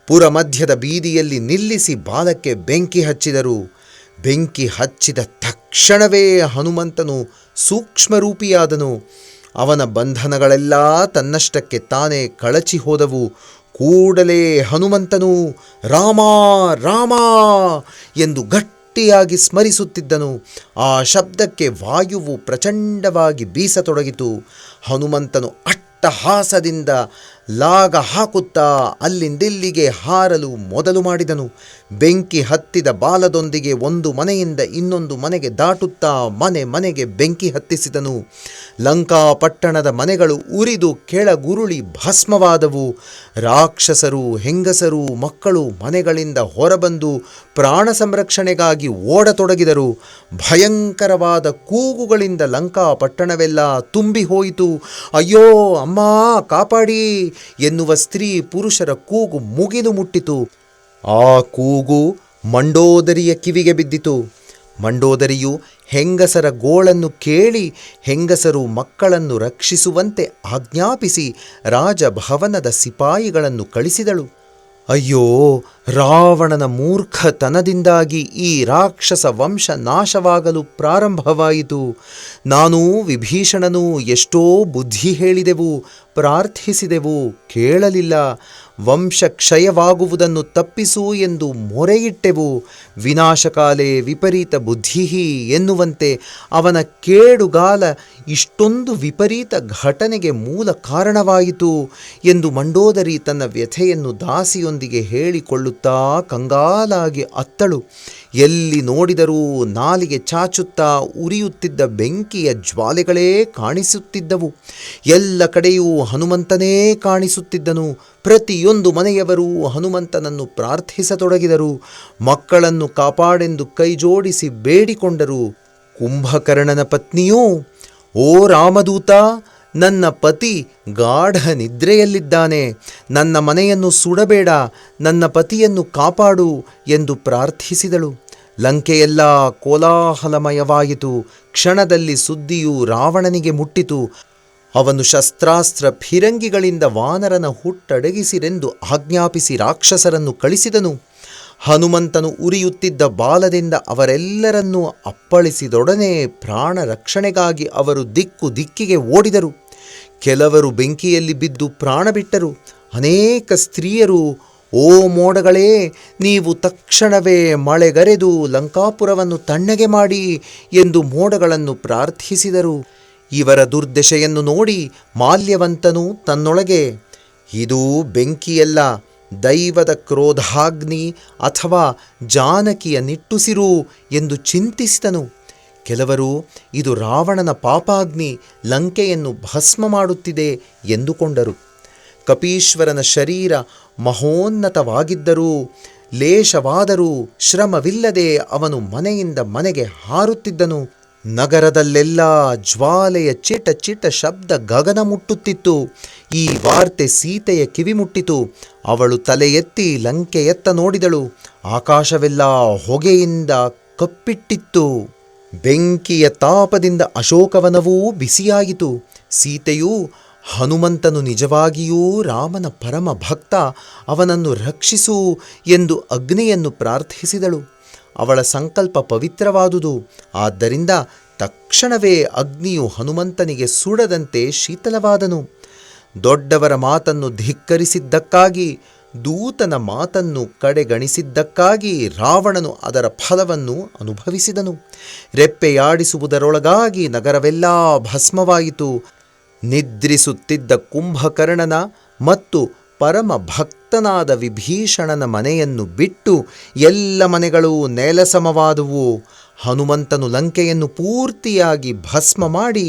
ಪುರ ಮಧ್ಯದ ಬೀದಿಯಲ್ಲಿ ನಿಲ್ಲಿಸಿ ಬಾಲಕ್ಕೆ ಬೆಂಕಿ ಹಚ್ಚಿದರು. ಬೆಂಕಿ ಹಚ್ಚಿದ ತಕ್ಷಣವೇ ಹನುಮಂತನು ಸೂಕ್ಷ್ಮರೂಪಿಯಾದನು. ಅವನ ಬಂಧನಗಳೆಲ್ಲ ತನ್ನಷ್ಟಕ್ಕೆ ತಾನೇ ಕಳಚಿ ಹೋದವು. ಕೂಡಲೇ ಹನುಮಂತನು ರಾಮ ರಾಮ ಎಂದು ಗಟ್ಟಿಯಾಗಿ ಸ್ಮರಿಸುತ್ತಿದ್ದನು. ಆ ಶಬ್ದಕ್ಕೆ ವಾಯುವು ಪ್ರಚಂಡವಾಗಿ ಬೀಸತೊಡಗಿತು. ಹನುಮಂತನು ಅಟ್ಟಹಾಸದಿಂದ ಲಾಗ ಹಾಕುತ್ತಾ ಅಲ್ಲಿಂದಿಲ್ಲಿಗೆ ಹಾರಲು ಮೊದಲು ಮಾಡಿದನು. ಬೆಂಕಿ ಹತ್ತಿದ ಬಾಲದೊಂದಿಗೆ ಒಂದು ಮನೆಯಿಂದ ಇನ್ನೊಂದು ಮನೆಗೆ ದಾಟುತ್ತಾ ಮನೆ ಮನೆಗೆ ಬೆಂಕಿ ಹತ್ತಿಸಿದನು. ಲಂಕಾಪಟ್ಟಣದ ಮನೆಗಳು ಉರಿದು ಕೆಳಗುರುಳಿ ಭಸ್ಮವಾದವು. ರಾಕ್ಷಸರು, ಹೆಂಗಸರು, ಮಕ್ಕಳು ಮನೆಗಳಿಂದ ಹೊರಬಂದು ಪ್ರಾಣ ಸಂರಕ್ಷಣೆಗಾಗಿ ಓಡತೊಡಗಿದರು. ಭಯಂಕರವಾದ ಕೂಗುಗಳಿಂದ ಲಂಕಾಪಟ್ಟಣವೆಲ್ಲ ತುಂಬಿ ಹೋಯಿತು. ಅಯ್ಯೋ ಅಮ್ಮ, ಕಾಪಾಡಿ ಎನ್ನುವ ಸ್ತ್ರೀ ಪುರುಷರ ಕೂಗು ಮುಗಿಲು ಮುಟ್ಟಿತು. ಆ ಕೂಗು ಮಂಡೋದರಿಯ ಕಿವಿಗೆ ಬಿದ್ದಿತು. ಮಂಡೋದರಿಯು ಹೆಂಗಸರ ಗೋಳನ್ನು ಕೇಳಿ ಹೆಂಗಸರು ಮಕ್ಕಳನ್ನು ರಕ್ಷಿಸುವಂತೆ ಆಜ್ಞಾಪಿಸಿ ರಾಜಭವನದ ಸಿಪಾಯಿಗಳನ್ನು ಕಳಿಸಿದಳು. ಅಯ್ಯೋ, ರಾವಣನ ಮೂರ್ಖತನದಿಂದಾಗಿ ಈ ರಾಕ್ಷಸ ವಂಶ ನಾಶವಾಗಲು ಪ್ರಾರಂಭವಾಯಿತು. ನಾನು ವಿಭೀಷಣನು ಎಷ್ಟೋ ಬುದ್ಧಿ ಹೇಳಿದೆವು, ಪ್ರಾರ್ಥಿಸಿದೆವು, ಕೇಳಲಿಲ್ಲ. ವಂಶ ಕ್ಷಯವಾಗುವುದನ್ನು ತಪ್ಪಿಸು ಎಂದು ಮೊರೆಯಿಟ್ಟೆವು. ವಿನಾಶಕಾಲೇ ವಿಪರೀತ ಬುದ್ಧಿ ಎನ್ನುವಂತೆ ಅವನ ಕೇಡುಗಾಲ ಇಷ್ಟೊಂದು ವಿಪರೀತ ಘಟನೆಗೆ ಮೂಲ ಕಾರಣವಾಯಿತು ಎಂದು ಮಂಡೋದರಿ ತನ್ನ ವ್ಯಥೆಯನ್ನು ದಾಸಿಯೊಂದಿಗೆ ಹೇಳಿಕೊಳ್ಳುತ್ತಾ ಕಂಗಾಲಾಗಿ ಅತ್ತಳು. ಎಲ್ಲಿ ನೋಡಿದರೂ ನಾಲಿಗೆ ಚಾಚುತ್ತಾ ಉರಿಯುತ್ತಿದ್ದ ಬೆಂಕಿಯ ಜ್ವಾಲೆಗಳೇ ಕಾಣಿಸುತ್ತಿದ್ದವು. ಎಲ್ಲ ಕಡೆಯೂ ಹನುಮಂತನೇ ಕಾಣಿಸುತ್ತಿದ್ದನು. ಪ್ರತಿಯೊಂದು ಮನೆಯವರೂ ಹನುಮಂತನನ್ನು ಪ್ರಾರ್ಥಿಸತೊಡಗಿದರು. ಮಕ್ಕಳನ್ನು ಕಾಪಾಡೆಂದು ಕೈಜೋಡಿಸಿ ಬೇಡಿಕೊಂಡರು. ಕುಂಭಕರ್ಣನ ಪತ್ನಿಯೂ, ಓ ರಾಮದೂತ, ನನ್ನ ಪತಿ ಗಾಢ ನಿದ್ರೆಯಲ್ಲಿದ್ದಾನೆ, ನನ್ನ ಮನೆಯನ್ನು ಸುಡಬೇಡ, ನನ್ನ ಪತಿಯನ್ನು ಕಾಪಾಡು ಎಂದು ಪ್ರಾರ್ಥಿಸಿದಳು. ಲಂಕೆಯೆಲ್ಲ ಕೋಲಾಹಲಮಯವಾಯಿತು. ಕ್ಷಣದಲ್ಲಿ ಸುದ್ದಿಯು ರಾವಣನಿಗೆ ಮುಟ್ಟಿತು. ಅವನು ಶಸ್ತ್ರಾಸ್ತ್ರ ಫಿರಂಗಿಗಳಿಂದ ವಾನರನ ಹುಟ್ಟಡಗಿಸಿರೆಂದು ಆಜ್ಞಾಪಿಸಿ ರಾಕ್ಷಸರನ್ನು ಕಳಿಸಿದನು. ಹನುಮಂತನು ಉರಿಯುತ್ತಿದ್ದ ಬಾಲದಿಂದ ಅವರೆಲ್ಲರನ್ನೂ ಅಪ್ಪಳಿಸಿದೊಡನೆ ಪ್ರಾಣ ರಕ್ಷಣೆಗಾಗಿ ಅವರು ದಿಕ್ಕು ದಿಕ್ಕಿಗೆ ಓಡಿದರು. ಕೆಲವರು ಬೆಂಕಿಯಲ್ಲಿ ಬಿದ್ದು ಪ್ರಾಣ ಬಿಟ್ಟರು. ಅನೇಕ ಸ್ತ್ರೀಯರು, ಓ ಮೋಡಗಳೇ, ನೀವು ತಕ್ಷಣವೇ ಮಳೆಗರೆದು ಲಂಕಾಪುರವನ್ನು ತಣ್ಣಗೆ ಮಾಡಿ ಎಂದು ಮೋಡಗಳನ್ನು ಪ್ರಾರ್ಥಿಸಿದರು. ಇವರ ದುರ್ದಶೆಯನ್ನು ನೋಡಿ ಮಾಲ್ಯವಂತನು ತನ್ನೊಳಗೆ, ಇದು ಬೆಂಕಿಯಲ್ಲ, ದೈವದ ಕ್ರೋಧಾಗ್ನಿ ಅಥವಾ ಜಾನಕಿಯ ನಿಟ್ಟುಸಿರು ಎಂದು ಚಿಂತಿಸಿದನು. ಕೆಲವರು, ಇದು ರಾವಣನ ಪಾಪಾಗ್ನಿ ಲಂಕೆಯನ್ನು ಭಸ್ಮ ಮಾಡುತ್ತಿದೆ ಎಂದುಕೊಂಡರು. ಕಪೀಶ್ವರನ ಶರೀರ ಮಹೋನ್ನತವಾಗಿದ್ದರೂ ಲೇಷವಾದರೂ ಶ್ರಮವಿಲ್ಲದೆ ಅವನು ಮನೆಯಿಂದ ಮನೆಗೆ ಹಾರುತ್ತಿದ್ದನು. ನಗರದಲ್ಲೆಲ್ಲ ಜ್ವಾಲೆಯ ಚಿಟ ಚಿಟ ಶಬ್ದ ಗಗನ ಮುಟ್ಟುತ್ತಿತ್ತು. ಈ ವಾರ್ತೆ ಸೀತೆಯ ಕಿವಿ ಮುಟ್ಟಿತು. ಅವಳು ತಲೆ ಎತ್ತಿ ಲಂಕೆಯತ್ತ ನೋಡಿದಳು. ಆಕಾಶವೆಲ್ಲ ಹೊಗೆಯಿಂದ ಕಪ್ಪಿಟ್ಟಿತ್ತು. ಬೆಂಕಿಯ ತಾಪದಿಂದ ಅಶೋಕವನವೂ ಬಿಸಿಯಾಯಿತು. ಸೀತೆಯು, ಹನುಮಂತನು ನಿಜವಾಗಿಯೂ ರಾಮನ ಪರಮ ಭಕ್ತ, ಅವನನ್ನು ರಕ್ಷಿಸು ಎಂದು ಅಗ್ನಿಯನ್ನು ಪ್ರಾರ್ಥಿಸಿದಳು. ಅವಳ ಸಂಕಲ್ಪ ಪವಿತ್ರವಾದುದು. ಆದ್ದರಿಂದ ತಕ್ಷಣವೇ ಅಗ್ನಿಯು ಹನುಮಂತನಿಗೆ ಸುಡದಂತೆ ಶೀತಲವಾದನು. ದೊಡ್ಡವರ ಮಾತನ್ನು ಧಿಕ್ಕರಿಸಿದ್ದಕ್ಕಾಗಿ, ದೂತನ ಮಾತನ್ನು ಕಡೆಗಣಿಸಿದ್ದಕ್ಕಾಗಿ ರಾವಣನು ಅದರ ಫಲವನ್ನು ಅನುಭವಿಸಿದನು. ರೆಪ್ಪೆಯಾಡಿಸುವುದರೊಳಗಾಗಿ ನಗರವೆಲ್ಲ ಭಸ್ಮವಾಯಿತು. ನಿದ್ರಿಸುತ್ತಿದ್ದ ಕುಂಭಕರ್ಣನ ಮತ್ತು ಪರಮ ಭಕ್ತನಾದ ವಿಭೀಷಣನ ಮನೆಯನ್ನು ಬಿಟ್ಟು ಎಲ್ಲ ಮನೆಗಳು ನೆಲಸಮವಾದುವು. ಹನುಮಂತನು ಲಂಕೆಯನ್ನು ಪೂರ್ತಿಯಾಗಿ ಭಸ್ಮ ಮಾಡಿ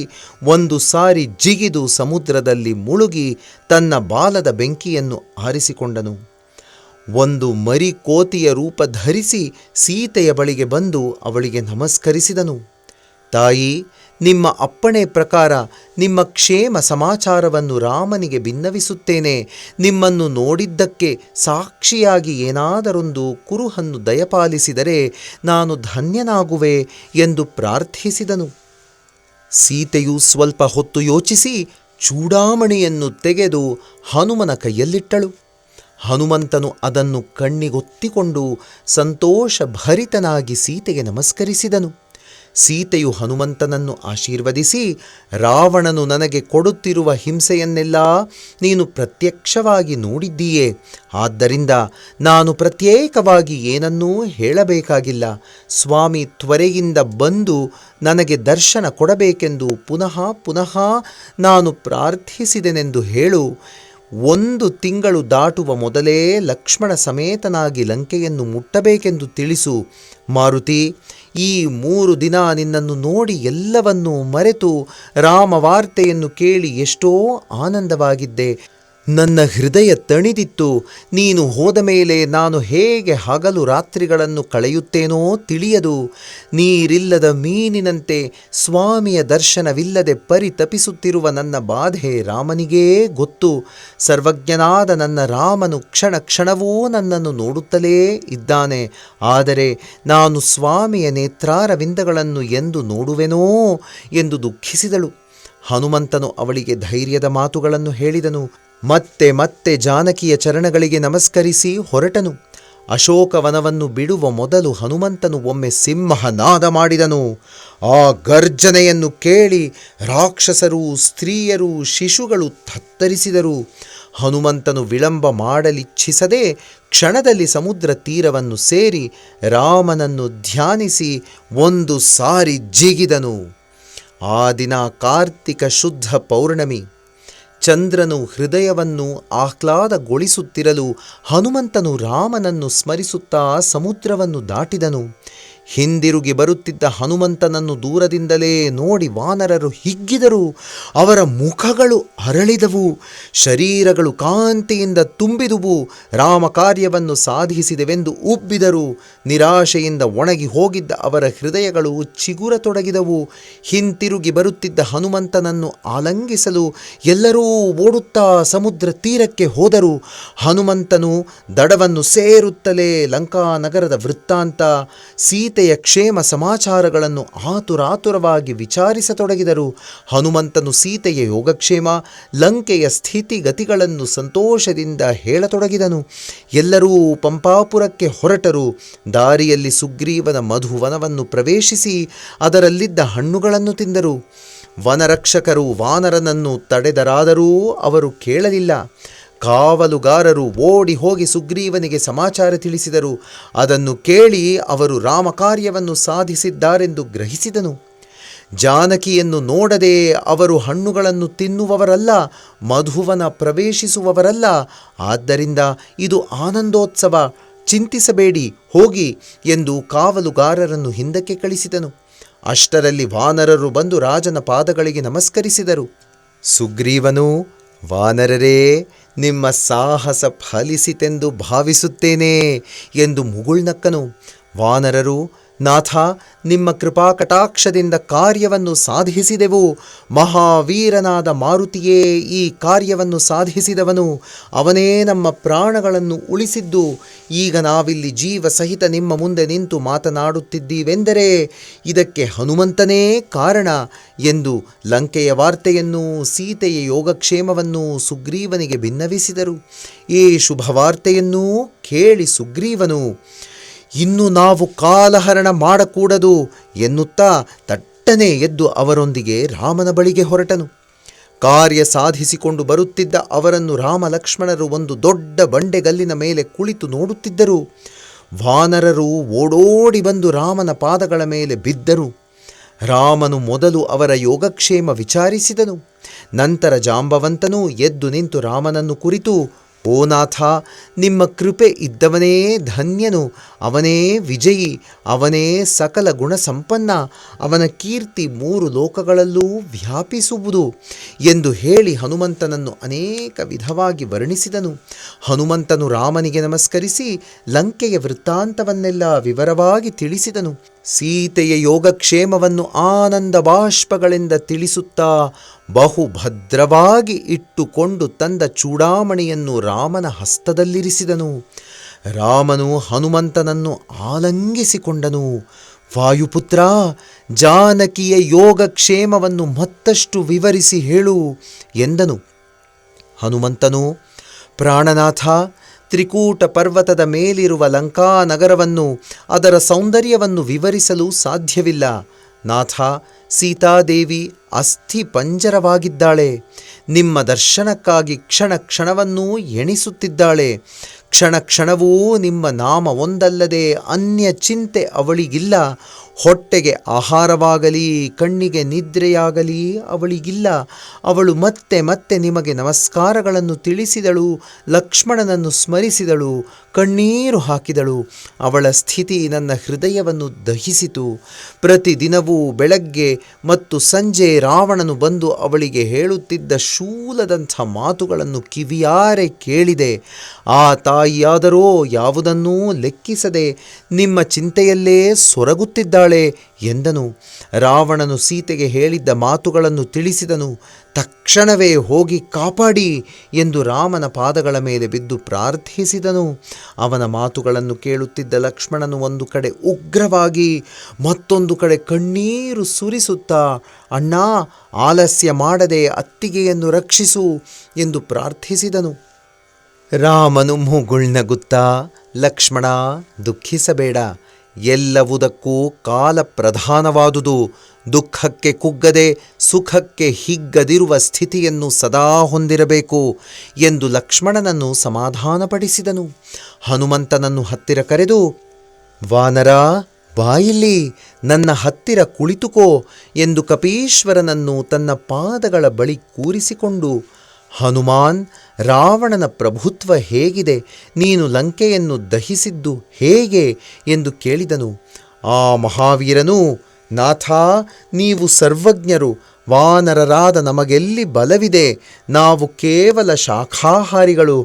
ಒಂದು ಸಾರಿ ಜಿಗಿದು ಸಮುದ್ರದಲ್ಲಿ ಮುಳುಗಿ ತನ್ನ ಬಾಲದ ಬೆಂಕಿಯನ್ನು ಆರಿಸಿಕೊಂಡನು. ಒಂದು ಮರಿಕೋತಿಯ ರೂಪ ಧರಿಸಿ ಸೀತೆಯ ಬಳಿಗೆ ಬಂದು ಅವಳಿಗೆ ನಮಸ್ಕರಿಸಿದನು. ತಾಯಿ, ನಿಮ್ಮ ಅಪ್ಪಣೆ ಪ್ರಕಾರ ನಿಮ್ಮ ಕ್ಷೇಮ ಸಮಾಚಾರವನ್ನು ರಾಮನಿಗೆ ಭಿನ್ನವಿಸುತ್ತೇನೆ. ನಿಮ್ಮನ್ನು ನೋಡಿದ್ದಕ್ಕೆ ಸಾಕ್ಷಿಯಾಗಿ ಏನಾದರೊಂದು ಕುರುಹನ್ನು ದಯಪಾಲಿಸಿದರೆ ನಾನು ಧನ್ಯನಾಗುವೆ ಎಂದು ಪ್ರಾರ್ಥಿಸಿದನು. ಸೀತೆಯು ಸ್ವಲ್ಪ ಹೊತ್ತು ಯೋಚಿಸಿ ಚೂಡಾಮಣಿಯನ್ನು ತೆಗೆದು ಹನುಮನ ಕೈಯಲ್ಲಿಟ್ಟಳು. ಹನುಮಂತನು ಅದನ್ನು ಕಣ್ಣಿಗೊತ್ತಿಕೊಂಡು ಸಂತೋಷಭರಿತನಾಗಿ ಸೀತೆಗೆ ನಮಸ್ಕರಿಸಿದನು. ಸೀತೆಯು ಹನುಮಂತನನ್ನು ಆಶೀರ್ವದಿಸಿ, ರಾವಣನು ನನಗೆ ಕೊಡುತ್ತಿರುವ ಹಿಂಸೆಯನ್ನೆಲ್ಲ ನೀನು ಪ್ರತ್ಯಕ್ಷವಾಗಿ ನೋಡಿದ್ದೀಯೇ. ಆದ್ದರಿಂದ ನಾನು ಪ್ರತ್ಯೇಕವಾಗಿ ಏನನ್ನೂ ಹೇಳಬೇಕಾಗಿಲ್ಲ. ಸ್ವಾಮಿ ತ್ವರೆಯಿಂದ ಬಂದು ನನಗೆ ದರ್ಶನ ಕೊಡಬೇಕೆಂದು ಪುನಃ ಪುನಃ ನಾನು ಪ್ರಾರ್ಥಿಸಿದೆನೆಂದು ಹೇಳು. 1 ತಿಂಗಳು ದಾಟುವ ಮೊದಲೇ ಲಕ್ಷ್ಮಣ ಸಮೇತನಾಗಿ ಲಂಕೆಯನ್ನು ಮುಟ್ಟಬೇಕೆಂದು ತಿಳಿಸು. ಮಾರುತಿ, ಈ 3 ದಿನ ನಿನ್ನನ್ನು ನೋಡಿ ಎಲ್ಲವನ್ನೂ ಮರೆತು ರಾಮವಾರ್ತೆಯನ್ನು ಕೇಳಿ ಎಷ್ಟೋ ಆನಂದವಾಗಿದ್ದೆ. ನನ್ನ ಹೃದಯ ತಣಿದಿತ್ತು. ನೀನು ಹೋದ ಮೇಲೆ ನಾನು ಹೇಗೆ ಹಗಲು ರಾತ್ರಿಗಳನ್ನು ಕಳೆಯುತ್ತೇನೋ ತಿಳಿಯದು. ನೀರಿಲ್ಲದ ಮೀನಿನಂತೆ ಸ್ವಾಮಿಯ ದರ್ಶನವಿಲ್ಲದೆ ಪರಿತಪಿಸುತ್ತಿರುವ ನನ್ನ ಬಾಧೆ ರಾಮನಿಗೇ ಗೊತ್ತು. ಸರ್ವಜ್ಞನಾದ ನನ್ನ ರಾಮನು ಕ್ಷಣ ಕ್ಷಣವೂ ನನ್ನನ್ನು ನೋಡುತ್ತಲೇ ಇದ್ದಾನೆ. ಆದರೆ ನಾನು ಸ್ವಾಮಿಯ ನೇತ್ರಾರವಿಂದಗಳನ್ನು ಎಂದು ನೋಡುವೆನೋ ಎಂದು ದುಃಖಿಸಿದಳು. ಹನುಮಂತನು ಅವಳಿಗೆ ಧೈರ್ಯದ ಮಾತುಗಳನ್ನು ಹೇಳಿದನು. ಮತ್ತೆ ಮತ್ತೆ ಜಾನಕಿಯ ಚರಣಗಳಿಗೆ ನಮಸ್ಕರಿಸಿ ಹೊರಟನು. ಅಶೋಕವನವನ್ನು ಬಿಡುವ ಮೊದಲು ಹನುಮಂತನು ಒಮ್ಮೆ ಸಿಂಹನಾದ ಮಾಡಿದನು. ಆ ಗರ್ಜನೆಯನ್ನು ಕೇಳಿ ರಾಕ್ಷಸರು, ಸ್ತ್ರೀಯರು, ಶಿಶುಗಳು ತತ್ತರಿಸಿದರು. ಹನುಮಂತನು ವಿಳಂಬ ಮಾಡಲಿಚ್ಛಿಸದೆ ಕ್ಷಣದಲ್ಲಿ ಸಮುದ್ರ ತೀರವನ್ನು ಸೇರಿ ರಾಮನನ್ನು ಧ್ಯಾನಿಸಿ 1 ಸಾರಿ ಜಿಗಿದನು. ಆ ದಿನ ಕಾರ್ತಿಕ ಶುದ್ಧ ಪೌರ್ಣಮಿ. ಚಂದ್ರನು ಹೃದಯವನ್ನು ಆಹ್ಲಾದಗೊಳಿಸುತ್ತಿರಲು ಹನುಮಂತನು ರಾಮನನ್ನು ಸ್ಮರಿಸುತ್ತಾ ಸಮುದ್ರವನ್ನು ದಾಟಿದನು. ಹಿಂದಿರುಗಿ ಬರುತ್ತಿದ್ದ ಹನುಮಂತನನ್ನು ದೂರದಿಂದಲೇ ನೋಡಿ ವಾನರರು ಹಿಗ್ಗಿದರು. ಅವರ ಮುಖಗಳು ಅರಳಿದವು, ಶರೀರಗಳು ಕಾಂತಿಯಿಂದ ತುಂಬಿದುವು. ರಾಮ ಕಾರ್ಯವನ್ನು ಸಾಧಿಸಿದೆವೆಂದು ಉಬ್ಬಿದರು. ನಿರಾಶೆಯಿಂದ ಒಣಗಿ ಹೋಗಿದ್ದ ಅವರ ಹೃದಯಗಳು ಚಿಗುರತೊಡಗಿದವು. ಹಿಂತಿರುಗಿ ಬರುತ್ತಿದ್ದ ಹನುಮಂತನನ್ನು ಆಲಂಗಿಸಲು ಎಲ್ಲರೂ ಓಡುತ್ತಾ ಸಮುದ್ರ ತೀರಕ್ಕೆ ಹೋದರು. ಹನುಮಂತನು ದಡವನ್ನು ಸೇರುತ್ತಲೇ ಲಂಕಾನಗರದ ವೃತ್ತಾಂತ, ಸೀತೆಯ ಕ್ಷೇಮ ಸಮಾಚಾರಗಳನ್ನು ಆತುರಾತುರವಾಗಿ ವಿಚಾರಿಸತೊಡಗಿದರು. ಹನುಮಂತನು ಸೀತೆಯ ಯೋಗಕ್ಷೇಮ, ಲಂಕೆಯ ಸ್ಥಿತಿಗತಿಗಳನ್ನು ಸಂತೋಷದಿಂದ ಹೇಳತೊಡಗಿದನು. ಎಲ್ಲರೂ ಪಂಪಾಪುರಕ್ಕೆ ಹೊರಟರು. ದಾರಿಯಲ್ಲಿ ಸುಗ್ರೀವನ ಮಧುವನವನ್ನು ಪ್ರವೇಶಿಸಿ ಅದರಲ್ಲಿದ್ದ ಹಣ್ಣುಗಳನ್ನು ತಿಂದರು. ವನರಕ್ಷಕರು ವಾನರನನ್ನು ತಡೆದರಾದರೂ ಅವರು ಕೇಳಲಿಲ್ಲ. ಕಾವಲುಗಾರರು ಓಡಿ ಹೋಗಿ ಸುಗ್ರೀವನಿಗೆ ಸಮಾಚಾರ ತಿಳಿಸಿದರು. ಅದನ್ನು ಕೇಳಿ ಅವರು ರಾಮಕಾರ್ಯವನ್ನು ಸಾಧಿಸಿದ್ದಾರೆಂದು ಗ್ರಹಿಸಿದನು. ಜಾನಕಿಯನ್ನು ನೋಡದೆ ಅವರು ಹಣ್ಣುಗಳನ್ನು ತಿನ್ನುವವರಲ್ಲ, ಮಧುವನ ಪ್ರವೇಶಿಸುವವರಲ್ಲ. ಆದ್ದರಿಂದ ಇದು ಆನಂದೋತ್ಸವ, ಚಿಂತಿಸಬೇಡಿ, ಹೋಗಿ ಎಂದು ಕಾವಲುಗಾರರನ್ನು ಹಿಂದಕ್ಕೆ ಕಳಿಸಿದನು. ಅಷ್ಟರಲ್ಲಿ ವಾನರರು ಬಂದು ರಾಜನ ಪಾದಗಳಿಗೆ ನಮಸ್ಕರಿಸಿದರು. ಸುಗ್ರೀವನು, ವಾನರರೇ, ನಿಮ್ಮ ಸಾಹಸ ಫಲಿಸಿತೆಂದು ಭಾವಿಸುತ್ತೇನೆ ಎಂದು ಮುಗುಳ್ನಕ್ಕನು. ವಾನರರು, ನಾಥ, ನಿಮ್ಮ ಕೃಪಾಕಟಾಕ್ಷದಿಂದ ಕಾರ್ಯವನ್ನು ಸಾಧಿಸಿದೆವು. ಮಹಾವೀರನಾದ ಮಾರುತಿಯೇ ಈ ಕಾರ್ಯವನ್ನು ಸಾಧಿಸಿದವನು. ಅವನೇ ನಮ್ಮ ಪ್ರಾಣಗಳನ್ನು ಉಳಿಸಿದ್ದು. ಈಗ ನಾವಿಲ್ಲಿ ಜೀವ ಸಹಿತ ನಿಮ್ಮ ಮುಂದೆ ನಿಂತು ಮಾತನಾಡುತ್ತಿದ್ದೀವೆಂದರೆ ಇದಕ್ಕೆ ಹನುಮಂತನೇ ಕಾರಣ ಎಂದು ಲಂಕೆಯ ವಾರ್ತೆಯನ್ನು, ಸೀತೆಯ ಯೋಗಕ್ಷೇಮವನ್ನು ಸುಗ್ರೀವನಿಗೆ ಭಿನ್ನವಿಸಿದರು. ಈ ಶುಭವಾರ್ತೆಯನ್ನೂ ಕೇಳಿ ಸುಗ್ರೀವನು, ಇನ್ನು ನಾವು ಕಾಲಹರಣ ಮಾಡಕೂಡದು ಎನ್ನುತ್ತಾ ತಟ್ಟನೆ ಎದ್ದು ಅವರೊಂದಿಗೆ ರಾಮನ ಬಳಿಗೆ ಹೊರಟನು. ಕಾರ್ಯ ಸಾಧಿಸಿಕೊಂಡು ಬರುತ್ತಿದ್ದ ಅವರನ್ನು ರಾಮ ಲಕ್ಷ್ಮಣರು ಒಂದು ದೊಡ್ಡ ಬಂಡೆಗಲ್ಲಿನ ಮೇಲೆ ಕುಳಿತು ನೋಡುತ್ತಿದ್ದರು. ವಾನರರು ಓಡೋಡಿ ಬಂದು ರಾಮನ ಪಾದಗಳ ಮೇಲೆ ಬಿದ್ದರು. ರಾಮನು ಮೊದಲು ಅವರ ಯೋಗಕ್ಷೇಮ ವಿಚಾರಿಸಿದನು. ನಂತರ ಜಾಂಬವಂತನು ಎದ್ದು ನಿಂತು ರಾಮನನ್ನು ಕುರಿತು, ಓ ನಾಥ, ನಿಮ್ಮ ಕೃಪೆ ಇದ್ದವನೇ ಧನ್ಯನು, ಅವನೇ ವಿಜಯಿ, ಅವನೇ ಸಕಲ ಗುಣ ಸಂಪನ್ನ, ಅವನ ಕೀರ್ತಿ 3 ಲೋಕಗಳಲ್ಲೂ ವ್ಯಾಪಿಸುವುದು ಎಂದು ಹೇಳಿ ಹನುಮಂತನನ್ನು ಅನೇಕ ವಿಧವಾಗಿ ವರ್ಣಿಸಿದನು. ಹನುಮಂತನು ರಾಮನಿಗೆ ನಮಸ್ಕರಿಸಿ ಲಂಕೆಯ ವೃತ್ತಾಂತವನ್ನೆಲ್ಲ ವಿವರವಾಗಿ ತಿಳಿಸಿದನು. ಸೀತೆಯ ಯೋಗಕ್ಷೇಮವನ್ನು ಆನಂದ ಬಾಷ್ಪಗಳಿಂದ ತಿಳಿಸುತ್ತಾ ಬಹುಭದ್ರವಾಗಿ ಇಟ್ಟುಕೊಂಡು ತಂದ ಚೂಡಾಮಣಿಯನ್ನು ರಾಮನ ಹಸ್ತದಲ್ಲಿರಿಸಿದನು. ರಾಮನು ಹನುಮಂತನನ್ನು ಆಲಂಗಿಸಿಕೊಂಡನು. ವಾಯುಪುತ್ರ, ಜಾನಕಿಯ ಯೋಗಕ್ಷೇಮವನ್ನು ಮತ್ತಷ್ಟು ವಿವರಿಸಿ ಹೇಳು ಎಂದನು. ಹನುಮಂತನು, ಪ್ರಾಣನಾಥ, ತ್ರಿಕೂಟ ಪರ್ವತದ ಮೇಲಿರುವ ಲಂಕಾ ನಗರವನ್ನು, ಅದರ ಸೌಂದರ್ಯವನ್ನು ವಿವರಿಸಲು ಸಾಧ್ಯವಿಲ್ಲ. ನಾಥ, ಸೀತಾದೇವಿ ಅಸ್ಥಿ ಪಂಜರವಾಗಿದ್ದಾಳೆ. ನಿಮ್ಮ ದರ್ಶನಕ್ಕಾಗಿ ಕ್ಷಣ ಕ್ಷಣವನ್ನೂ ಎಣಿಸುತ್ತಿದ್ದಾಳೆ. ಕ್ಷಣ ಕ್ಷಣವೂ ನಿಮ್ಮ ನಾಮ ಒಂದಲ್ಲದೆ ಅನ್ಯ ಚಿಂತೆ ಅವಳಿಗಿಲ್ಲ. ಹೊಟ್ಟೆಗೆ ಆಹಾರವಾಗಲಿ ಕಣ್ಣಿಗೆ ನಿದ್ರೆಯಾಗಲಿ ಅವಳಿಗಿಲ್ಲ. ಅವಳು ಮತ್ತೆ ಮತ್ತೆ ನಿಮಗೆ ನಮಸ್ಕಾರಗಳನ್ನು ತಿಳಿಸಿದಳು, ಲಕ್ಷ್ಮಣನನ್ನು ಸ್ಮರಿಸಿದಳು, ಕಣ್ಣೀರು ಹಾಕಿದಳು. ಅವಳ ಸ್ಥಿತಿ ನನ್ನ ಹೃದಯವನ್ನು ದಹಿಸಿತು. ಪ್ರತಿದಿನವೂ ಬೆಳಗ್ಗೆ ಮತ್ತು ಸಂಜೆ ರಾವಣನು ಬಂದು ಅವಳಿಗೆ ಹೇಳುತ್ತಿದ್ದ ಶೂಲದಂಥ ಮಾತುಗಳನ್ನು ಕಿವಿಯಾರೆ ಕೇಳಿದೆ. ಆ ತಾಯಿಯಾದರೋ ಯಾವುದನ್ನೂ ಲೆಕ್ಕಿಸದೆ ನಿಮ್ಮ ಚಿಂತೆಯಲ್ಲೇ ಸೊರಗುತ್ತಿದ್ದಾಳೆ ಎಂದನು. ರಾವಣನು ಸೀತೆಗೆ ಹೇಳಿದ್ದ ಮಾತುಗಳನ್ನು ತಿಳಿಸಿದನು. ತಕ್ಷಣವೇ ಹೋಗಿ ಕಾಪಾಡಿ ಎಂದು ರಾಮನ ಪಾದಗಳ ಮೇಲೆ ಬಿದ್ದು ಪ್ರಾರ್ಥಿಸಿದನು. ಅವನ ಮಾತುಗಳನ್ನು ಕೇಳುತ್ತಿದ್ದ ಲಕ್ಷ್ಮಣನು ಒಂದು ಕಡೆ ಉಗ್ರವಾಗಿ, ಮತ್ತೊಂದು ಕಡೆ ಕಣ್ಣೀರು ಸುರಿಸುತ್ತಾ, ಅಣ್ಣ, ಆಲಸ್ಯ ಮಾಡದೆ ಅತ್ತಿಗೆಯನ್ನು ರಕ್ಷಿಸು ಎಂದು ಪ್ರಾರ್ಥಿಸಿದನು. ರಾಮನು ಮುಗುಳ್ನಗುತ್ತಾ, ಲಕ್ಷ್ಮಣ, ದುಃಖಿಸಬೇಡ. ಎಲ್ಲವುದಕ್ಕೂ ಕಾಲ ಪ್ರಧಾನವಾದುದು. ದುಃಖಕ್ಕೆ ಕುಗ್ಗದೆ ಸುಖಕ್ಕೆ ಹಿಗ್ಗದಿರುವ ಸ್ಥಿತಿಯನ್ನು ಸದಾ ಹೊಂದಿರಬೇಕು ಎಂದು ಲಕ್ಷ್ಮಣನನ್ನು ಸಮಾಧಾನಪಡಿಸಿದನು. ಹನುಮಂತನನ್ನು ಹತ್ತಿರ ಕರೆದು, ವಾನರ, ಬಾಯಿಲ್ಲಿ, ನನ್ನ ಹತ್ತಿರ ಕುಳಿತುಕೋ ಎಂದು ಕಪೀಶ್ವರನನ್ನು ತನ್ನ ಪಾದಗಳ ಬಳಿ ಕೂರಿಸಿಕೊಂಡು, ಹನುಮಾನ್, ರಾವಣನ ಪ್ರಭುತ್ವ ಹೇಗಿದೆ? ನೀನು ಲಂಕೆಯನ್ನು ದಹಿಸಿದ್ದು ಹೇಗೆ ಎಂದು ಕೇಳಿದನು. ಆ ಮಹಾವೀರನು, ನಾಥ, ನೀವು ಸರ್ವಜ್ಞರು. ವಾನರರಾದ ನಮಗೆಲ್ಲಿ ಬಲವಿದೆ? ನಾವು ಕೇವಲ ಶಾಖಾಹಾರಿಗಳು.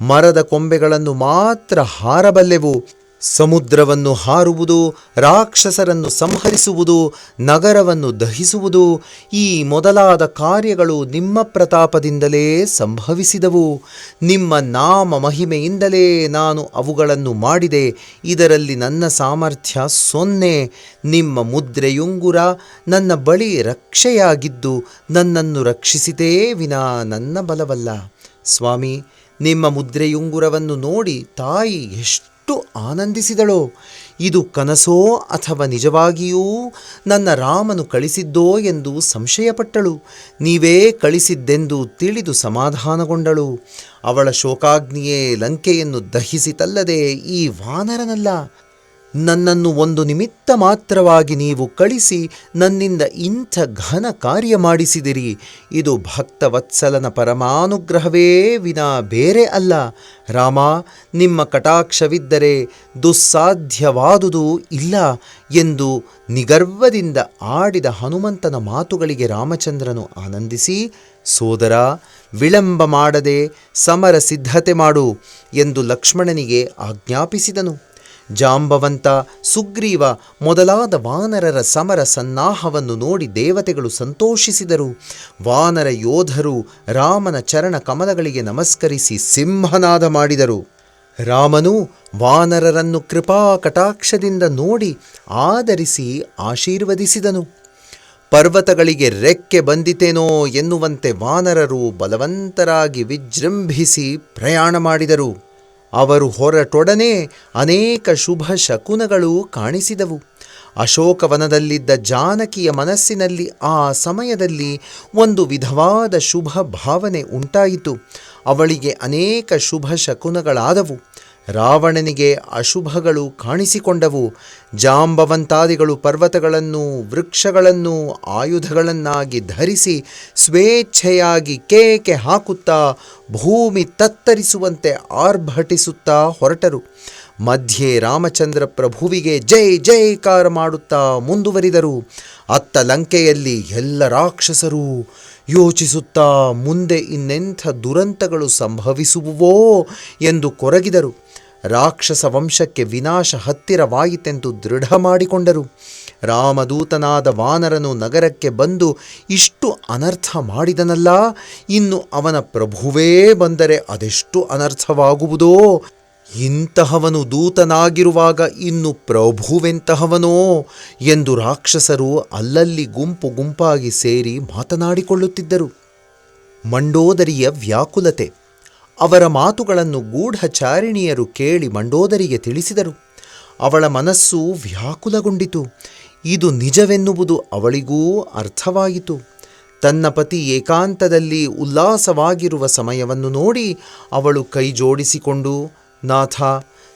ಮರದ ಕೊಂಬೆಗಳನ್ನು ಮಾತ್ರ ಹಾರಬಲ್ಲೆವು. ಸಮುದ್ರವನ್ನು ಹಾರುವುದು, ರಾಕ್ಷಸರನ್ನು ಸಂಹರಿಸುವುದು, ನಗರವನ್ನು ದಹಿಸುವುದು, ಈ ಮೊದಲಾದ ಕಾರ್ಯಗಳು ನಿಮ್ಮ ಪ್ರತಾಪದಿಂದಲೇ ಸಂಭವಿಸಿದವು. ನಿಮ್ಮ ನಾಮ ಮಹಿಮೆಯಿಂದಲೇ ನಾನು ಅವುಗಳನ್ನು ಮಾಡಿದೆ. ಇದರಲ್ಲಿ ನನ್ನ ಸಾಮರ್ಥ್ಯ 0. ನಿಮ್ಮ ಮುದ್ರೆಯುಂಗುರ ನನ್ನ ಬಳಿ ರಕ್ಷೆಯಾಗಿದ್ದು ನನ್ನನ್ನು ರಕ್ಷಿಸಿತೇ ವಿನಾ ನನ್ನ ಬಲವಲ್ಲ. ಸ್ವಾಮಿ, ನಿಮ್ಮ ಮುದ್ರೆಯುಂಗುರವನ್ನು ನೋಡಿ ತಾಯಿ ಎಷ್ಟು ಎಷ್ಟು ಆನಂದಿಸಿದಳೋ. ಇದು ಕನಸೋ ಅಥವಾ ನಿಜವಾಗಿಯೂ ನನ್ನ ರಾಮನು ಕಳಿಸಿದ್ದೋ ಎಂದು ಸಂಶಯಪಟ್ಟಳು. ನೀವೇ ಕಳಿಸಿದ್ದೆಂದು ತಿಳಿದು ಸಮಾಧಾನಗೊಂಡಳು. ಅವಳ ಶೋಕಾಗ್ನಿಯೇ ಲಂಕೆಯನ್ನು ದಹಿಸಿತಲ್ಲದೆ ಈ ವಾನರನಲ್ಲ. ನನ್ನನ್ನು ಒಂದು ನಿಮಿತ್ತ ಮಾತ್ರವಾಗಿ ನೀವು ಕಳಿಸಿ ನನ್ನಿಂದ ಇಂಥ ಘನ ಕಾರ್ಯ ಮಾಡಿಸಿದಿರಿ. ಇದು ಭಕ್ತವತ್ಸಲನ ಪರಮಾನುಗ್ರಹವೇ ವಿನಾ ಬೇರೆ ಅಲ್ಲ. ರಾಮ, ನಿಮ್ಮ ಕಟಾಕ್ಷವಿದ್ದರೆ ದುಸ್ಸಾಧ್ಯವಾದುದು ಇಲ್ಲ ಎಂದು ನಿಗರ್ವದಿಂದ ಆಡಿದ ಹನುಮಂತನ ಮಾತುಗಳಿಗೆ ರಾಮಚಂದ್ರನು ಆನಂದಿಸಿ, ಸೋದರ, ವಿಳಂಬ ಮಾಡದೆ ಸಮರ ಸಿದ್ಧತೆ ಮಾಡು ಎಂದು ಲಕ್ಷ್ಮಣನಿಗೆ ಆಜ್ಞಾಪಿಸಿದನು. ಜಾಂಬವಂತ, ಸುಗ್ರೀವ ಮೊದಲಾದ ವಾನರರ ಸಮರ ಸನ್ನಾಹವನ್ನು ನೋಡಿ ದೇವತೆಗಳು ಸಂತೋಷಿಸಿದರು. ವಾನರ ಯೋಧರು ರಾಮನ ಚರಣ ಕಮಲಗಳಿಗೆ ನಮಸ್ಕರಿಸಿ ಸಿಂಹನಾದ ಮಾಡಿದರು. ರಾಮನು ವಾನರರನ್ನು ಕೃಪಾ ಕಟಾಕ್ಷದಿಂದ ನೋಡಿ ಆದರಿಸಿ ಆಶೀರ್ವದಿಸಿದನು. ಪರ್ವತಗಳಿಗೆ ರೆಕ್ಕೆ ಬಂದಿತೇನೋ ಎನ್ನುವಂತೆ ವಾನರರು ಬಲವಂತರಾಗಿ ವಿಜೃಂಭಿಸಿ ಪ್ರಯಾಣ ಮಾಡಿದರು. ಅವರು ಹೊರಟೊಡನೆ ಅನೇಕ ಶುಭ ಶಕುನಗಳು ಕಾಣಿಸಿದವು. ಅಶೋಕವನದಲ್ಲಿದ್ದ ಜಾನಕಿಯ ಮನಸ್ಸಿನಲ್ಲಿ ಆ ಸಮಯದಲ್ಲಿ ಒಂದು ವಿಧವಾದ ಶುಭ ಭಾವನೆ ಉಂಟಾಯಿತು. ಅವಳಿಗೆ ಅನೇಕ ಶುಭ ಶಕುನಗಳಾದವು. ರಾವಣನಿಗೆ ಅಶುಭಗಳು ಕಾಣಿಸಿಕೊಂಡವು. ಜಾಂಬವಂತಾದಿಗಳು ಪರ್ವತಗಳನ್ನು ವೃಕ್ಷಗಳನ್ನು ಆಯುಧಗಳನ್ನಾಗಿ ಧರಿಸಿ ಸ್ವೇಚ್ಛೆಯಾಗಿ ಕೇಕೆ ಹಾಕುತ್ತಾ ಭೂಮಿ ತತ್ತರಿಸುವಂತೆ ಆರ್ಭಟಿಸುತ್ತಾ ಹೊರಟರು. ಮಧ್ಯೆ ರಾಮಚಂದ್ರ ಪ್ರಭುವಿಗೆ ಜೈ ಜೈಕಾರ ಮಾಡುತ್ತಾ ಮುಂದುವರಿದರು. ಅತ್ತ ಲಂಕೆಯಲ್ಲಿ ಎಲ್ಲ ರಾಕ್ಷಸರು ಯೋಚಿಸುತ್ತಾ ಮುಂದೆ ಇನ್ನೆಂಥ ದುರಂತಗಳು ಸಂಭವಿಸುವುವೋ ಎಂದು ಕೊರಗಿದರು. ರಾಕ್ಷಸ ವಂಶಕ್ಕೆ ವಿನಾಶ ಹತ್ತಿರವಾಯಿತೆಂದು ದೃಢ ಮಾಡಿಕೊಂಡರು. ರಾಮದೂತನಾದ ವಾನರನು ನಗರಕ್ಕೆ ಬಂದು ಇಷ್ಟು ಅನರ್ಥ ಮಾಡಿದನಲ್ಲ, ಇನ್ನು ಅವನ ಪ್ರಭುವೇ ಬಂದರೆ ಅದೆಷ್ಟು ಅನರ್ಥವಾಗುವುದೋ. ಇಂತಹವನು ದೂತನಾಗಿರುವಾಗ ಇನ್ನು ಪ್ರಭುವೆಂತಹವನೋ ಎಂದು ರಾಕ್ಷಸರು ಅಲ್ಲಲ್ಲಿ ಗುಂಪು ಗುಂಪಾಗಿ ಸೇರಿ ಮಾತನಾಡಿಕೊಳ್ಳುತ್ತಿದ್ದರು. ಮಂಡೋದರಿಯ ವ್ಯಾಕುಲತೆ. ಅವರ ಮಾತುಗಳನ್ನು ಗೂಢಚಾರಿಣಿಯರು ಕೇಳಿ ಮಂಡೋದರಿಗೆ ತಿಳಿಸಿದರು. ಅವಳ ಮನಸ್ಸು ವ್ಯಾಕುಲಗೊಂಡಿತು. ಇದು ನಿಜವೆನ್ನುವುದು ಅವಳಿಗೂ ಅರ್ಥವಾಯಿತು. ತನ್ನ ಪತಿ ಏಕಾಂತದಲ್ಲಿ ಉಲ್ಲಾಸವಾಗಿರುವ ಸಮಯವನ್ನು ನೋಡಿ ಅವಳು ಕೈ ಜೋಡಿಸಿಕೊಂಡು, ನಾಥ,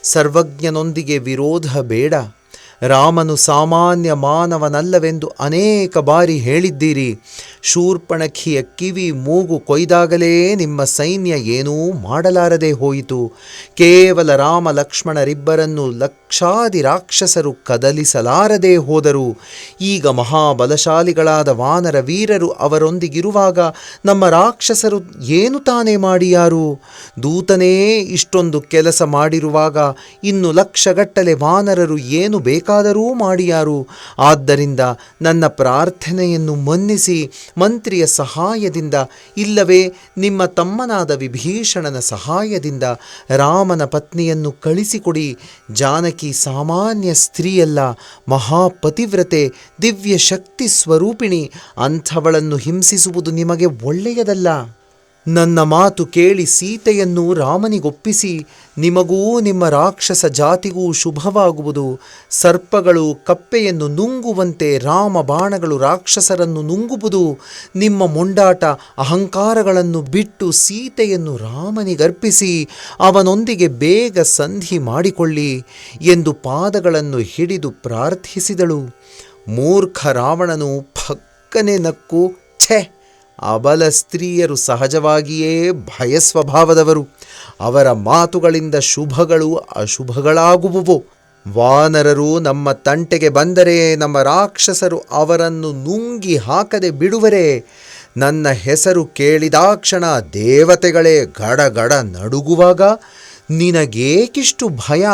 ಸರ್ವಜ್ಞನೊಂದಿಗೆ ವಿರೋಧ ಬೇಡ. ರಾಮನು ಸಾಮಾನ್ಯ ಮಾನವನಲ್ಲವೆಂದು ಅನೇಕ ಬಾರಿ ಹೇಳಿದ್ದೀರಿ. ಶೂರ್ಪಣಖಿಯ ಕಿವಿ ಮೂಗು ಕೊಯ್ದಾಗಲೇ ನಿಮ್ಮ ಸೈನ್ಯ ಏನೂ ಮಾಡಲಾರದೆ ಹೋಯಿತು. ಕೇವಲ ರಾಮ ಲಕ್ಷ್ಮಣರಿಬ್ಬರನ್ನು ಲಕ್ಷಾದಿ ರಾಕ್ಷಸರು ಕದಲಿಸಲಾರದೆ ಹೋದರು. ಈಗ ಮಹಾಬಲಶಾಲಿಗಳಾದ ವಾನರ ವೀರರು ಅವರೊಂದಿಗಿರುವಾಗ ನಮ್ಮ ರಾಕ್ಷಸರು ಏನು ತಾನೇ ಮಾಡಿಯಾರು? ದೂತನೇ ಇಷ್ಟೊಂದು ಕೆಲಸ ಮಾಡಿರುವಾಗ ಇನ್ನು ಲಕ್ಷಗಟ್ಟಲೆ ವಾನರರು ಏನು ಬೇಕಾದರೂ ಮಾಡಿಯಾರು. ಆದ್ದರಿಂದ ನನ್ನ ಪ್ರಾರ್ಥನೆಯನ್ನು ಮನ್ನಿಸಿ ಮಂತ್ರಿಯ ಸಹಾಯದಿಂದ ಇಲ್ಲವೇ ನಿಮ್ಮ ತಮ್ಮನಾದ ವಿಭೀಷಣನ ಸಹಾಯದಿಂದ ರಾಮನ ಪತ್ನಿಯನ್ನು ಕಳಿಸಿಕೊಡಿ. ಜಾನಕಿ ಸಾಮಾನ್ಯ ಸ್ತ್ರೀಯಲ್ಲ, ಮಹಾಪತಿವ್ರತೆ, ದಿವ್ಯ ಶಕ್ತಿ ಸ್ವರೂಪಿಣಿ. ಅಂಥವಳನ್ನು ಹಿಂಸಿಸುವುದು ನಿಮಗೆ ಒಳ್ಳೆಯದಲ್ಲ. ನನ್ನ ಮಾತು ಕೇಳಿ ಸೀತೆಯನ್ನು ರಾಮನಿಗೊಪ್ಪಿಸಿ, ನಿಮಗೂ ನಿಮ್ಮ ರಾಕ್ಷಸ ಜಾತಿಗೂ ಶುಭವಾಗುವುದು. ಸರ್ಪಗಳು ಕಪ್ಪೆಯನ್ನು ನುಂಗುವಂತೆ ರಾಮ ಬಾಣಗಳು ರಾಕ್ಷಸರನ್ನು ನುಂಗುವುದು. ನಿಮ್ಮ ಮೊಂಡಾಟ ಅಹಂಕಾರಗಳನ್ನು ಬಿಟ್ಟು ಸೀತೆಯನ್ನು ರಾಮನಿಗರ್ಪಿಸಿ ಅವನೊಂದಿಗೆ ಬೇಗ ಸಂಧಿ ಮಾಡಿಕೊಳ್ಳಿ ಎಂದು ಪಾದಗಳನ್ನು ಹಿಡಿದು ಪ್ರಾರ್ಥಿಸಿದಳು. ಮೂರ್ಖ ರಾವಣನು ಫಕ್ಕನೆ ನಕ್ಕು, ಛೆ, ಅಬಲ ಸ್ತ್ರೀಯರು ಸಹಜವಾಗಿಯೇ ಭಯಸ್ವಭಾವದವರು. ಅವರ ಮಾತುಗಳಿಂದ ಶುಭಗಳು ಅಶುಭಗಳಾಗುವುವು. ವಾನರರು ನಮ್ಮ ತಂಟೆಗೆ ಬಂದರೆ ನಮ್ಮ ರಾಕ್ಷಸರು ಅವರನ್ನು ನುಂಗಿ ಹಾಕದೆ ಬಿಡುವರೆ? ನನ್ನ ಹೆಸರು ಕೇಳಿದಾಕ್ಷಣ ದೇವತೆಗಳೇ ಗಡಗಡ ನಡುಗುವಾಗ ನಿನಗೇಕಿಷ್ಟು ಭಯ?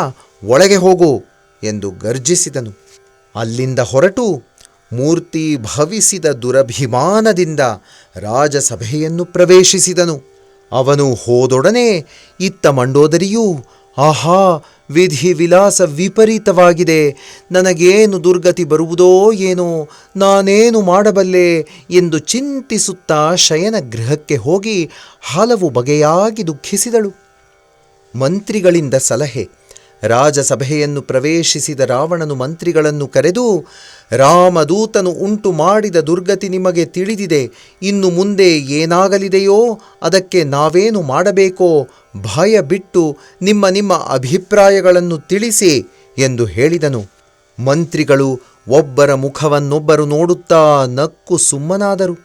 ಒಳಗೆ ಹೋಗು ಎಂದು ಗರ್ಜಿಸಿದನು. ಅಲ್ಲಿಂದ ಹೊರಟು ಮೂರ್ತಿ ಭವಿಸಿದ ದುರಭಿಮಾನದಿಂದ ರಾಜಸಭೆಯನ್ನು ಪ್ರವೇಶಿಸಿದನು. ಅವನು ಹೋದೊಡನೆ ಇತ್ತ ಮಂಡೋದರಿಯೂ, ಆಹಾ, ವಿಧಿ ವಿಲಾಸ ವಿಪರೀತವಾಗಿದೆ, ನನಗೇನು ದುರ್ಗತಿ ಬರುವುದೋ ಏನೋ, ನಾನೇನು ಮಾಡಬಲ್ಲೆ ಎಂದು ಚಿಂತಿಸುತ್ತಾ ಶಯನ ಗೃಹಕ್ಕೆ ಹೋಗಿ ಹಲವು ಬಗೆಯಾಗಿ ದುಃಖಿಸಿದಳು. ಮಂತ್ರಿಗಳಿಂದ ಸಲಹೆ. ರಾಜಸಭೆಯನ್ನು ಪ್ರವೇಶಿಸಿದ ರಾವಣನು ಮಂತ್ರಿಗಳನ್ನು ಕರೆದು, ರಾಮದೂತನು ಉಂಟು ಮಾಡಿದ ದುರ್ಗತಿ ನಿಮಗೆ ತಿಳಿದಿದೆ. ಇನ್ನು ಮುಂದೆ ಏನಾಗಲಿದೆಯೋ ಅದಕ್ಕೆ ನಾವೇನು ಮಾಡಬೇಕೋ ಭಯ ಬಿಟ್ಟು ನಿಮ್ಮ ನಿಮ್ಮ ಅಭಿಪ್ರಾಯಗಳನ್ನು ತಿಳಿಸಿ ಎಂದು ಹೇಳಿದನು. ಮಂತ್ರಿಗಳು ಒಬ್ಬರ ಮುಖವನ್ನೊಬ್ಬರು ನೋಡುತ್ತಾ ನಕ್ಕು ಸುಮ್ಮನಾದರು.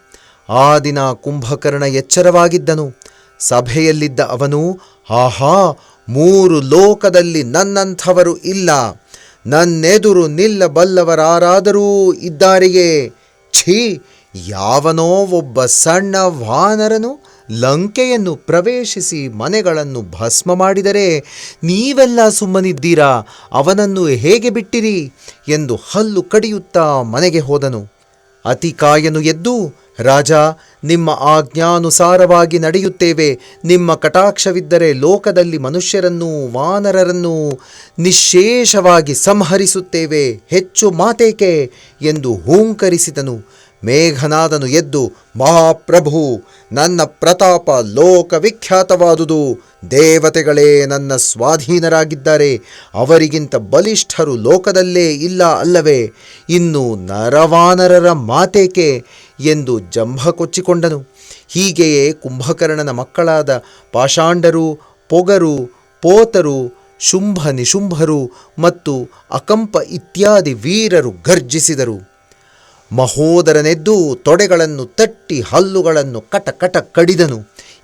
ಆ ದಿನ ಕುಂಭಕರ್ಣ ಎಚ್ಚರವಾಗಿದ್ದನು. ಸಭೆಯಲ್ಲಿದ್ದ ಅವನು, ಆಹಾ, 3 ಲೋಕದಲ್ಲಿ ನನ್ನಂಥವರು ಇಲ್ಲ, ನನ್ನೆದುರು ನಿಲ್ಲಬಲ್ಲವರಾರಾದರೂ ಇದ್ದಾರೆಯೇ? ಛೀ, ಯಾವನೋ ಒಬ್ಬ ಸಣ್ಣ ವಾನರನು ಲಂಕೆಯನ್ನು ಪ್ರವೇಶಿಸಿ ಮನೆಗಳನ್ನು ಭಸ್ಮ ಮಾಡಿದರೆ ನೀವೆಲ್ಲ ಸುಮ್ಮನಿದ್ದೀರಾ? ಅವನನ್ನು ಹೇಗೆ ಬಿಟ್ಟಿರಿ ಎಂದು ಹಲ್ಲು ಕಡಿಯುತ್ತಾ ಮನೆಗೆ ಹೋದನು. ಅತಿಕಾಯನು ಎದ್ದು, ರಾಜ, ನಿಮ್ಮ ಆಜ್ಞಾನುಸಾರವಾಗಿ ನಡೆಯುತ್ತೇವೆ. ನಿಮ್ಮ ಕಟಾಕ್ಷವಿದ್ದರೆ ಲೋಕದಲ್ಲಿ ಮನುಷ್ಯರನ್ನೂ ವಾನರರನ್ನೂ ನಿಶ್ಶೇಷವಾಗಿ ಸಂಹರಿಸುತ್ತೇವೆ. ಹೆಚ್ಚು ಮಾತೇಕೆ ಎಂದು ಹೂಂಕರಿಸಿದನು. ಮೇಘನಾದನು ಎದ್ದು, ಮಹಾಪ್ರಭು, ನನ್ನ ಪ್ರತಾಪ ಲೋಕವಿಖ್ಯಾತವಾದುದು. ದೇವತೆಗಳೇ ನನ್ನ ಸ್ವಾಧೀನರಾಗಿದ್ದಾರೆ. ಅವರಿಗಿಂತ ಬಲಿಷ್ಠರು ಲೋಕದಲ್ಲೇ ಇಲ್ಲ ಅಲ್ಲವೇ? ಇನ್ನು ನರವಾನರರ ಮಾತೇಕೆ ಎಂದು ಜಂಭ ಕೊಚ್ಚಿಕೊಂಡನು. ಹೀಗೆಯೇ ಕುಂಭಕರ್ಣನ ಮಕ್ಕಳಾದ ಪಾಷಾಂಡರು, ಪೊಗರು, ಪೋತರು, ಶುಂಭ ನಿಶುಂಭರು ಮತ್ತು ಅಕಂಪ ಇತ್ಯಾದಿ ವೀರರು ಗರ್ಜಿಸಿದರು. ಮಹೋದರನೆದ್ದು ತೊಡೆಗಳನ್ನು ತಟ್ಟಿ ಹಲ್ಲುಗಳನ್ನು ಕಟ ಕಡಿದನು.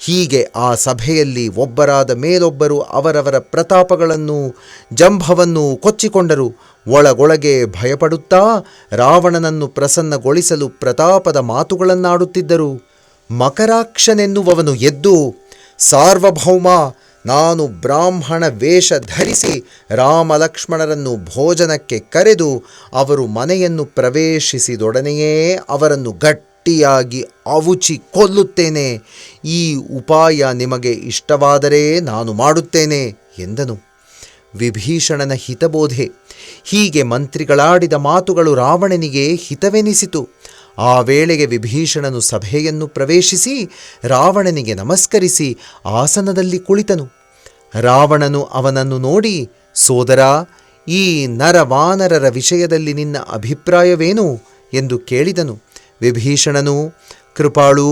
ಹೀಗೆ ಆ ಸಭೆಯಲ್ಲಿ ಒಬ್ಬರಾದ ಮೇಲೊಬ್ಬರು ಅವರವರ ಪ್ರತಾಪಗಳನ್ನು, ಜಂಭವನ್ನು ಕೊಚ್ಚಿಕೊಂಡರು. ಒಳಗೊಳಗೆ ಭಯಪಡುತ್ತಾ ರಾವಣನನ್ನು ಪ್ರಸನ್ನಗೊಳಿಸಲು ಪ್ರತಾಪದ ಮಾತುಗಳನ್ನಾಡುತ್ತಿದ್ದರು. ಮಕರಾಕ್ಷನೆನ್ನುವವನು ಎದ್ದು, ಸಾರ್ವಭೌಮ, ನಾನು ಬ್ರಾಹ್ಮಣ ವೇಷ ಧರಿಸಿ ರಾಮಲಕ್ಷ್ಮಣರನ್ನು ಭೋಜನಕ್ಕೆ ಕರೆದು ಅವರು ಮನೆಯನ್ನು ಪ್ರವೇಶಿಸಿದೊಡನೆಯೇ ಅವರನ್ನು ಗಟ್ಟಿಯಾಗಿ ಅವುಚಿ ಕೊಲ್ಲುತ್ತೇನೆ. ಈ ಉಪಾಯ ನಿಮಗೆ ಇಷ್ಟವಾದರೆ ನಾನು ಮಾಡುತ್ತೇನೆ ಎಂದನು. ವಿಭೀಷಣನ ಹಿತಬೋಧೆ. ಹೀಗೆ ಮಂತ್ರಿಗಳಾಡಿದ ಮಾತುಗಳು ರಾವಣನಿಗೆ ಹಿತವೆನಿಸಿತು. ಆ ವೇಳೆಗೆ ವಿಭೀಷಣನು ಸಭೆಯನ್ನು ಪ್ರವೇಶಿಸಿ ರಾವಣನಿಗೆ ನಮಸ್ಕರಿಸಿ ಆಸನದಲ್ಲಿ ಕುಳಿತನು. ರಾವಣನು ಅವನನ್ನು ನೋಡಿ, ಸೋದರ, ಈ ನರವಾನರರ ವಿಷಯದಲ್ಲಿ ನಿನ್ನ ಅಭಿಪ್ರಾಯವೇನು ಎಂದು ಕೇಳಿದನು. ವಿಭೀಷಣನು, ಕೃಪಾಳು,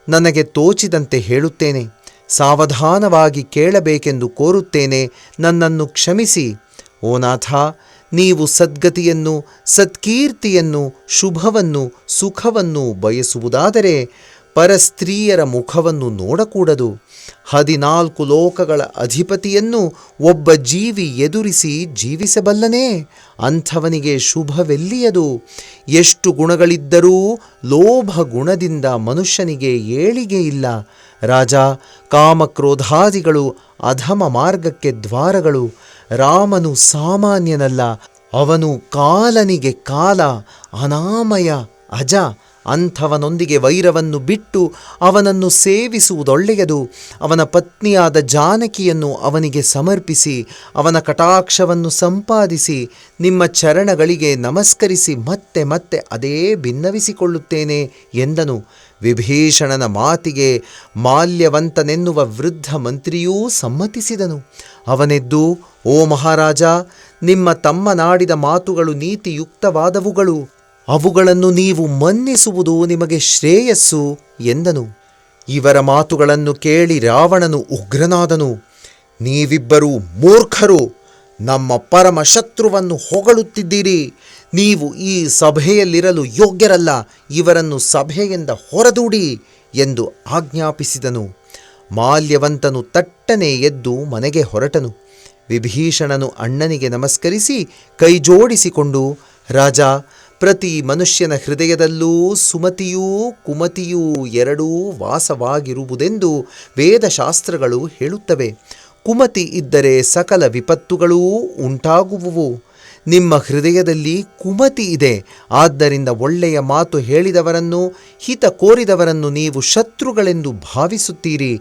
ನನಗೆ ತೋಚಿದಂತೆ ಹೇಳುತ್ತೇನೆ. ಸಾವಧಾನವಾಗಿ ಕೇಳಬೇಕೆಂದು ಕೋರುತ್ತೇನೆ. ನನ್ನನ್ನು ಕ್ಷಮಿಸಿ. ಓ ನಾಥ, ನೀವು ಸದ್ಗತಿಯನ್ನು, ಸತ್ಕೀರ್ತಿಯನ್ನು, ಶುಭವನ್ನು, ಸುಖವನ್ನು ಬಯಸುವುದಾದರೆ ಪರಸ್ತ್ರೀಯರ ಮುಖವನ್ನು ನೋಡಕೂಡದು. 14 ಲೋಕಗಳ ಅಧಿಪತಿಯನ್ನು ಒಬ್ಬ ಜೀವಿ ಎದುರಿಸಿ ಜೀವಿಸಬಲ್ಲನೇ? ಅಂಥವನಿಗೆ ಶುಭವೆಲ್ಲಿಯದು? ಎಷ್ಟು ಗುಣಗಳಿದ್ದರೂ ಲೋಭ ಗುಣದಿಂದ ಮನುಷ್ಯನಿಗೆ ಏಳಿಗೆ ಇಲ್ಲ. ರಾಜ, ಕಾಮಕ್ರೋಧಾದಿಗಳು ಅಧಮ ಮಾರ್ಗಕ್ಕೆ ದ್ವಾರಗಳು. ರಾಮನು ಸಾಮಾನ್ಯನಲ್ಲ. ಅವನು ಕಾಲನಿಗೆ ಕಾಲ, ಅನಾಮಯ, ಅಜ. ಅಂಥವನೊಂದಿಗೆ ವೈರವನ್ನು ಬಿಟ್ಟು ಅವನನ್ನು ಸೇವಿಸುವುದೊಳ್ಳೆಯದು. ಅವನ ಪತ್ನಿಯಾದ ಜಾನಕಿಯನ್ನು ಅವನಿಗೆ ಸಮರ್ಪಿಸಿ ಅವನ ಕಟಾಕ್ಷವನ್ನು ಸಂಪಾದಿಸಿ ನಿಮ್ಮ ಚರಣಗಳಿಗೆ ನಮಸ್ಕರಿಸಿ ಮತ್ತೆ ಮತ್ತೆ ಅದೇ ಭಿನ್ನವಿಸಿಕೊಳ್ಳುತ್ತೇನೆ ಎಂದನು. ವಿಭೀಷಣನ ಮಾತಿಗೆ ಮಾಲ್ಯವಂತನೆನ್ನುವ ವೃದ್ಧ ಮಂತ್ರಿಯೂ ಸಮ್ಮತಿಸಿದನು. ಅವನೆದ್ದು, ಓ ಮಹಾರಾಜ, ನಿಮ್ಮ ತಮ್ಮನಾಡಿದ ಮಾತುಗಳು ನೀತಿಯುಕ್ತವಾದವುಗಳು. ಅವುಗಳನ್ನು ನೀವು ಮನ್ನಿಸುವುದು ನಿಮಗೆ ಶ್ರೇಯಸ್ಸು ಎಂದನು. ಇವರ ಮಾತುಗಳನ್ನು ಕೇಳಿ ರಾವಣನು ಉಗ್ರನಾದನು. ನೀವಿಬ್ಬರೂ ಮೂರ್ಖರು, ನಮ್ಮ ಪರಮ ಶತ್ರುವನ್ನು ಹೊಗಳುತ್ತಿದ್ದೀರಿ. ನೀವು ಈ ಸಭೆಯಲ್ಲಿರಲು ಯೋಗ್ಯರಲ್ಲ. ಇವರನ್ನು ಸಭೆಯಿಂದ ಹೊರದೂಡಿ ಎಂದು ಆಜ್ಞಾಪಿಸಿದನು. ಮಾಲ್ಯವಂತನು ತಟ್ಟನೆ ಎದ್ದು ಮನೆಗೆ ಹೊರಟನು. ವಿಭೀಷಣನು ಅಣ್ಣನಿಗೆ ನಮಸ್ಕರಿಸಿ ಕೈಜೋಡಿಸಿಕೊಂಡು, ರಾಜ, ಪ್ರತಿ ಮನುಷ್ಯನ ಹೃದಯದಲ್ಲೂ ಸುಮತಿಯೂ ಕುಮತಿಯೂ ಎರಡೂ ವಾಸವಾಗಿರುವುದೆಂದು ವೇದಶಾಸ್ತ್ರಗಳು ಹೇಳುತ್ತವೆ. ಕುಮತಿ ಇದ್ದರೆ ಸಕಲ ವಿಪತ್ತುಗಳೂ ಉಂಟಾಗುವುವು. ನಿಮ್ಮ ಹೃದಯದಲ್ಲಿ ಕುಮತಿ ಇದೆ. ಆದ್ದರಿಂದ ಒಳ್ಳೆಯ ಮಾತು ಹೇಳಿದವರನ್ನು, ಹಿತ ಕೋರಿದವರನ್ನು ನೀವು ಶತ್ರುಗಳೆಂದು ಭಾವಿಸುತ್ತೀರಿ.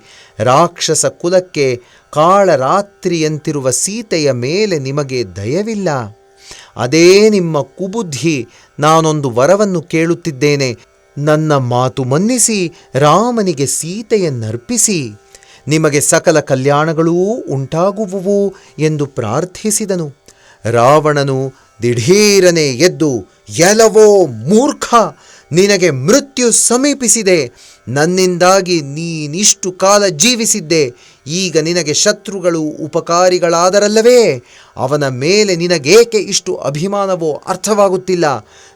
ರಾಕ್ಷಸ ಕುಲಕ್ಕೆ ಕಾಳರಾತ್ರಿಯಂತಿರುವ ಸೀತೆಯ ಮೇಲೆ ನಿಮಗೆ ದಯವಿಲ್ಲ. ಅದೇ ನಿಮ್ಮ ಕುಬುದ್ಧಿ. ನಾನೊಂದು ವರವನ್ನು ಕೇಳುತ್ತಿದ್ದೇನೆ. ನನ್ನ ಮಾತು ಮನ್ನಿಸಿ ರಾಮನಿಗೆ ಸೀತೆಯನ್ನರ್ಪಿಸಿ. ನಿಮಗೆ ಸಕಲ ಕಲ್ಯಾಣಗಳೂ ಉಂಟಾಗುವುವು ಎಂದು ಪ್ರಾರ್ಥಿಸಿದನು. ರಾವಣನು ದಿಢೀರನೆ ಎದ್ದು, ಎಲವೋ ಮೂರ್ಖ, ನಿನಗೆ ಮೃತ್ಯು ಸಮೀಪಿಸಿದೆ. ನನ್ನಿಂದಾಗಿ ನೀನಿಷ್ಟು ಕಾಲ ಜೀವಿಸಿದ್ದೆ. ಈಗ ನಿನಗೆ ಶತ್ರುಗಳು ಉಪಕಾರಿಗಳಾದರಲ್ಲವೇ? ಅವನ ಮೇಲೆ ನಿನಗೇಕೆ ಇಷ್ಟು ಅಭಿಮಾನವೋ ಅರ್ಥವಾಗುತ್ತಿಲ್ಲ.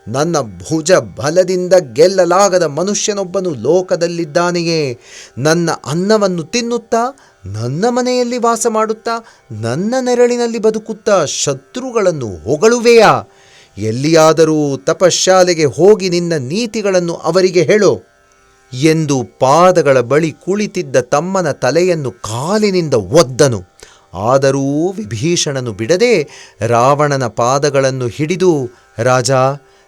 ನನ್ನ ಭುಜ ಬಲದಿಂದ ಗೆಲ್ಲಲಾಗದ ಮನುಷ್ಯನೊಬ್ಬನು ಲೋಕದಲ್ಲಿದ್ದಾನೆಯೇ? ನನ್ನ ಅನ್ನವನ್ನು ತಿನ್ನುತ್ತಾ, ನನ್ನ ಮನೆಯಲ್ಲಿ ವಾಸ ಮಾಡುತ್ತಾ, ನನ್ನ ನೆರಳಿನಲ್ಲಿ ಬದುಕುತ್ತಾ ಶತ್ರುಗಳನ್ನು ಹೊಗಳುವೆಯಾ? ಎಲ್ಲಿಯಾದರೂ ತಪಶ್ಶಾಲೆಗೆ ಹೋಗಿ ನಿನ್ನ ನೀತಿಗಳನ್ನು ಅವರಿಗೆ ಹೇಳು ಎಂದು ಪಾದಗಳ ಬಳಿ ಕುಳಿತಿದ್ದ ತಮ್ಮನ ತಲೆಯನ್ನು ಕಾಲಿನಿಂದ ಒದ್ದನು. ಆದರೂ ವಿಭೀಷಣನು ಬಿಡದೆ ರಾವಣನ ಪಾದಗಳನ್ನು ಹಿಡಿದು, ರಾಜ,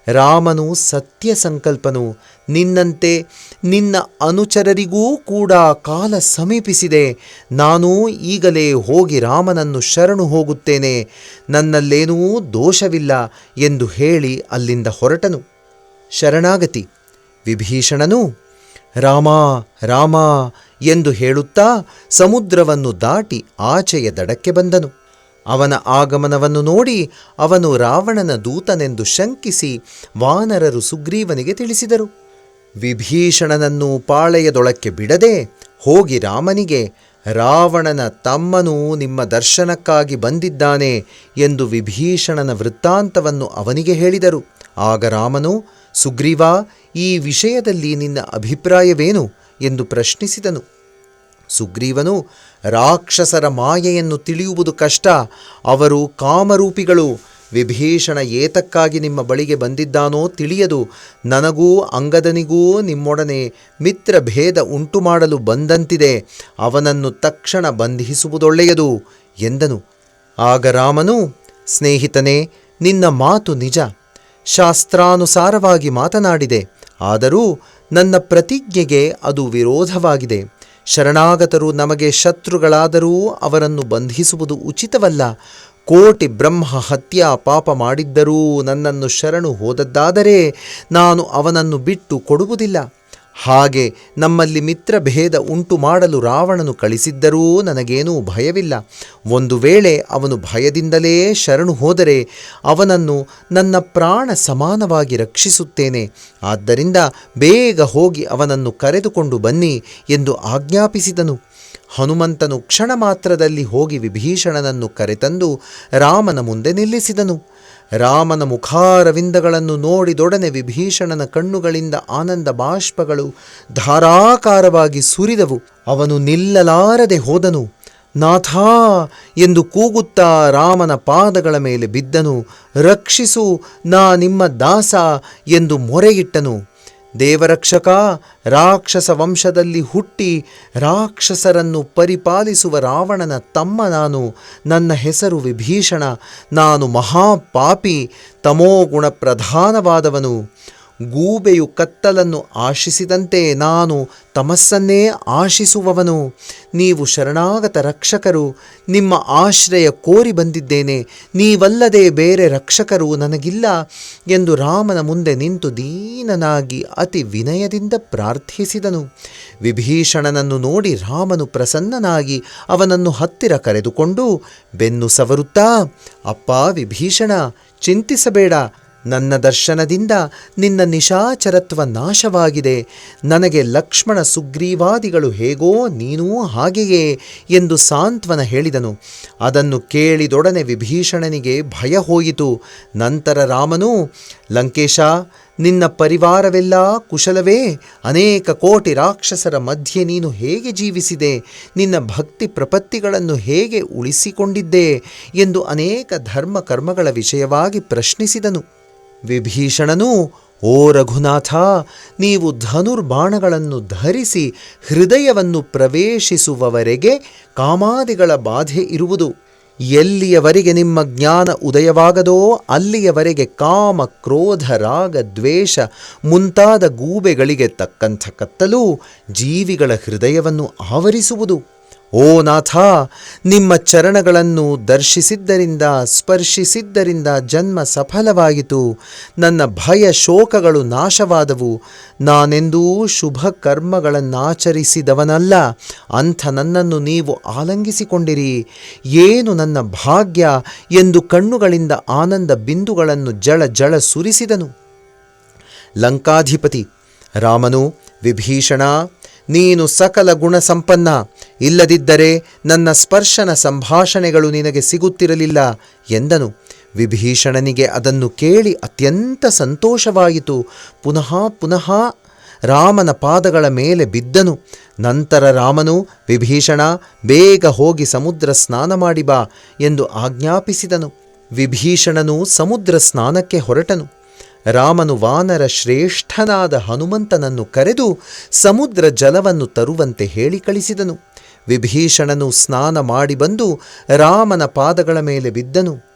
ರಾಮನು ಸತ್ಯ ಸಂಕಲ್ಪನು. ನಿನ್ನಂತೆ ನಿನ್ನ ಅನುಚರರಿಗೂ ಕೂಡ ಕಾಲ ಸಮೀಪಿಸಿದೆ. ನಾನು ಈಗಲೇ ಹೋಗಿ ರಾಮನನ್ನು ಶರಣು ಹೋಗುತ್ತೇನೆ. ನನ್ನಲ್ಲೇನೂ ದೋಷವಿಲ್ಲ ಎಂದು ಹೇಳಿ ಅಲ್ಲಿಂದ ಹೊರಟನು. ಶರಣಾಗತಿ. ವಿಭೀಷಣನು ರಾಮ ರಾಮ ಎಂದು ಹೇಳುತ್ತಾ ಸಮುದ್ರವನ್ನು ದಾಟಿ ಆಚೆಯ ದಡಕ್ಕೆ ಬಂದನು. ಅವನ ಆಗಮನವನ್ನು ನೋಡಿ ಅವನು ರಾವಣನ ದೂತನೆಂದು ಶಂಕಿಸಿ ವಾನರರು ಸುಗ್ರೀವನಿಗೆ ತಿಳಿಸಿದರು. ವಿಭೀಷಣನನ್ನು ಪಾಳೆಯದೊಳಕ್ಕೆ ಬಿಡದೆ ಹೋಗಿ ರಾಮನಿಗೆ, ರಾವಣನ ತಮ್ಮನು ನಿಮ್ಮ ದರ್ಶನಕ್ಕಾಗಿ ಬಂದಿದ್ದಾನೆ ಎಂದು ವಿಭೀಷಣನ ವೃತ್ತಾಂತವನ್ನು ಅವನಿಗೆ ಹೇಳಿದರು. ಆಗ ರಾಮನು, ಸುಗ್ರೀವ, ಈ ವಿಷಯದಲ್ಲಿ ನಿನ್ನ ಅಭಿಪ್ರಾಯವೇನು ಎಂದು ಪ್ರಶ್ನಿಸಿದನು. ಸುಗ್ರೀವನು, ರಾಕ್ಷಸರ ಮಾಯೆಯನ್ನು ತಿಳಿಯುವುದು ಕಷ್ಟ. ಅವರು ಕಾಮರೂಪಿಗಳು. ವಿಭೀಷಣ ಏತಕ್ಕಾಗಿ ನಿಮ್ಮ ಬಳಿಗೆ ಬಂದಿದ್ದಾನೋ ತಿಳಿಯದು. ನನಗೂ ಅಂಗದನಿಗೂ ನಿಮ್ಮೊಡನೆ ಮಿತ್ರಭೇದ ಉಂಟು ಮಾಡಲು ಬಂದಂತಿದೆ. ಅವನನ್ನು ತಕ್ಷಣ ಬಂಧಿಸುವುದೊಳ್ಳೆಯದು ಎಂದನು. ಆಗ ರಾಮನು, ಸ್ನೇಹಿತನೇ, ನಿನ್ನ ಮಾತು ನಿಜ. ಶಾಸ್ತ್ರಾನುಸಾರವಾಗಿ ಮಾತನಾಡಿದೆ. ಆದರೂ ನನ್ನ ಪ್ರತಿಜ್ಞೆಗೆ ಅದು ವಿರೋಧವಾಗಿದೆ. ಶರಣಾಗತರು ನಮಗೆ ಶತ್ರುಗಳಾದರೂ ಅವರನ್ನು ಬಂಧಿಸುವುದು ಉಚಿತವಲ್ಲ. ಕೋಟಿ ಬ್ರಹ್ಮ ಹತ್ಯಾ ಪಾಪ ಮಾಡಿದ್ದರೂ ನನ್ನನ್ನು ಶರಣು ಹೋದದ್ದಾದರೆ ನಾನು ಅವನನ್ನು ಬಿಟ್ಟು ಕೊಡುವುದಿಲ್ಲ. ಹಾಗೆ ನಮ್ಮಲ್ಲಿ ಮಿತ್ರಭೇದ ಉಂಟು ಮಾಡಲು ರಾವಣನು ಕಳಿಸಿದ್ದರೂ ನನಗೇನೂ ಭಯವಿಲ್ಲ. ಒಂದು ವೇಳೆ ಅವನು ಭಯದಿಂದಲೇ ಶರಣು ಹೋದರೆ ಅವನನ್ನು ನನ್ನ ಪ್ರಾಣ ಸಮಾನವಾಗಿ ರಕ್ಷಿಸುತ್ತೇನೆ. ಆದ್ದರಿಂದ ಬೇಗ ಹೋಗಿ ಅವನನ್ನು ಕರೆದುಕೊಂಡು ಬನ್ನಿ ಎಂದು ಆಜ್ಞಾಪಿಸಿದನು. ಹನುಮಂತನು ಕ್ಷಣ ಮಾತ್ರದಲ್ಲಿ ಹೋಗಿ ವಿಭೀಷಣನನ್ನು ಕರೆತಂದು ರಾಮನ ಮುಂದೆ ನಿಲ್ಲಿಸಿದನು. ರಾಮನ ಮುಖಾರವಿಂದಗಳನ್ನು ನೋಡಿದೊಡನೆ ವಿಭೀಷಣನ ಕಣ್ಣುಗಳಿಂದ ಆನಂದ ಬಾಷ್ಪಗಳು ಧಾರಾಕಾರವಾಗಿ ಸುರಿದವು. ಅವನು ನಿಲ್ಲಲಾರದೆ ಹೋದನು. ನಾಥಾ ಎಂದು ಕೂಗುತ್ತಾ ರಾಮನ ಪಾದಗಳ ಮೇಲೆ ಬಿದ್ದನು. ರಕ್ಷಿಸು, ನಾ ನಿಮ್ಮ ದಾಸ ಎಂದು ಮೊರೆಯಿಟ್ಟನು. ದೇವರಕ್ಷಕ, ರಾಕ್ಷಸ ವಂಶದಲ್ಲಿ ಹುಟ್ಟಿ ರಾಕ್ಷಸರನ್ನು ಪರಿಪಾಲಿಸುವ ರಾವಣನ ತಮ್ಮ ನಾನು. ನನ್ನ ಹೆಸರು ವಿಭೀಷಣ. ನಾನು ಮಹಾಪಾಪಿ, ತಮೋಗುಣ ಪ್ರಧಾನವಾದವನು. ಗೂಬೆಯು ಕತ್ತಲನ್ನು ಆಶಿಸಿದಂತೆ ನಾನು ತಮಸ್ಸನ್ನೇ ಆಶಿಸುವವನು. ನೀವು ಶರಣಾಗತ ರಕ್ಷಕರು. ನಿಮ್ಮ ಆಶ್ರಯ ಕೋರಿ ಬಂದಿದ್ದೇನೆ. ನೀವಲ್ಲದೆ ಬೇರೆ ರಕ್ಷಕರು ನನಗಿಲ್ಲ ಎಂದು ರಾಮನ ಮುಂದೆ ನಿಂತು ದೀನನಾಗಿ ಅತಿ ವಿನಯದಿಂದ ಪ್ರಾರ್ಥಿಸಿದನು. ವಿಭೀಷಣನನ್ನು ನೋಡಿ ರಾಮನು ಪ್ರಸನ್ನನಾಗಿ ಅವನನ್ನು ಹತ್ತಿರ ಕರೆದುಕೊಂಡು ಬೆನ್ನು ಸವರುತ್ತಾ, ಅಪ್ಪ ವಿಭೀಷಣ, ಚಿಂತಿಸಬೇಡ. ನನ್ನ ದರ್ಶನದಿಂದ ನಿನ್ನ ನಿಶಾಚರತ್ವ ನಾಶವಾಗಿದೆ. ನನಗೆ ಲಕ್ಷ್ಮಣ ಸುಗ್ರೀವಾದಿಗಳು ಹೇಗೋ ನೀನೂ ಹಾಗೆಯೇ ಎಂದು ಸಾಂತ್ವನ ಹೇಳಿದನು. ಅದನ್ನು ಕೇಳಿದೊಡನೆ ವಿಭೀಷಣನಿಗೆ ಭಯ ಹೋಯಿತು. ನಂತರ ರಾಮನು, ಲಂಕೇಶ, ನಿನ್ನ ಪರಿವಾರವೆಲ್ಲ ಕುಶಲವೇ? ಅನೇಕ ಕೋಟಿ ರಾಕ್ಷಸರ ಮಧ್ಯೆ ನೀನು ಹೇಗೆ ಜೀವಿಸಿದೆ? ನಿನ್ನ ಭಕ್ತಿ ಪ್ರಪತ್ತಿಗಳನ್ನು ಹೇಗೆ ಉಳಿಸಿಕೊಂಡಿದ್ದೆ? ಎಂದು ಅನೇಕ ಧರ್ಮ ಕರ್ಮಗಳ ವಿಷಯವಾಗಿ ಪ್ರಶ್ನಿಸಿದನು. ವಿಭೀಷಣನು, ಓ ರಘುನಾಥ, ನೀವು ಧನುರ್ಬಾಣಗಳನ್ನು ಧರಿಸಿ ಹೃದಯವನ್ನು ಪ್ರವೇಶಿಸುವವರೆಗೆ ಕಾಮಾದಿಗಳ ಬಾಧೆ ಇರುವುದು. ಎಲ್ಲಿಯವರೆಗೆ ನಿಮ್ಮ ಜ್ಞಾನ ಉದಯವಾಗದೋ ಅಲ್ಲಿಯವರೆಗೆ ಕಾಮ, ಕ್ರೋಧ, ರಾಗ, ದ್ವೇಷ ಮುಂತಾದ ಗೂಬೆಗಳಿಗೆ ತಕ್ಕಂಥ ಕತ್ತಲು ಜೀವಿಗಳ ಹೃದಯವನ್ನು ಆವರಿಸುವುದು. ಓ ನಾಥ, ನಿಮ್ಮ ಚರಣಗಳನ್ನು ದರ್ಶಿಸಿದ್ದರಿಂದ ಸ್ಪರ್ಶಿಸಿದ್ದರಿಂದ ಜನ್ಮ ಸಫಲವಾಯಿತು. ನನ್ನ ಭಯ ಶೋಕಗಳು ನಾಶವಾದವು. ನಾನೆಂದೂ ಶುಭ ಕರ್ಮಗಳನ್ನಾಚರಿಸಿದವನಲ್ಲ. ಅಂಥ ನನ್ನನ್ನು ನೀವು ಆಲಂಗಿಸಿಕೊಂಡಿರಿ. ಏನು ನನ್ನ ಭಾಗ್ಯ ಎಂದು ಕಣ್ಣುಗಳಿಂದ ಆನಂದ ಬಿಂದುಗಳನ್ನು ಜಳ ಜಳ ಸುರಿಸಿದನು. ಲಂಕಾಧಿಪತಿ ರಾಮನು, ವಿಭೀಷಣ, ನೀನು ಸಕಲ ಗುಣ ಸಂಪನ್ನ. ಇಲ್ಲದಿದ್ದರೆ ನನ್ನ ಸ್ಪರ್ಶನ ಸಂಭಾಷಣೆಗಳು ನಿನಗೆ ಸಿಗುತ್ತಿರಲಿಲ್ಲ ಎಂದನು. ವಿಭೀಷಣನಿಗೆ ಅದನ್ನು ಕೇಳಿ ಅತ್ಯಂತ ಸಂತೋಷವಾಯಿತು. ಪುನಃ ಪುನಃ ರಾಮನ ಪಾದಗಳ ಮೇಲೆ ಬಿದ್ದನು. ನಂತರ ರಾಮನು, ವಿಭೀಷಣ, ಬೇಗ ಹೋಗಿ ಸಮುದ್ರ ಸ್ನಾನ ಮಾಡಿ ಬಾ ಎಂದು ಆಜ್ಞಾಪಿಸಿದನು. ವಿಭೀಷಣನು ಸಮುದ್ರ ಸ್ನಾನಕ್ಕೆ ಹೊರಟನು. ರಾಮನು ವಾನರ ಶ್ರೇಷ್ಠನಾದ ಹನುಮಂತನನ್ನು ಕರೆದು ಸಮುದ್ರ ಜಲವನ್ನು ತರುವಂತೆ ಹೇಳಿ ಕಳಿಸಿದನು. ವಿಭೀಷಣನು ಸ್ನಾನ ಮಾಡಿ ಬಂದು ರಾಮನ ಪಾದಗಳ ಮೇಲೆ ಬಿದ್ದನು.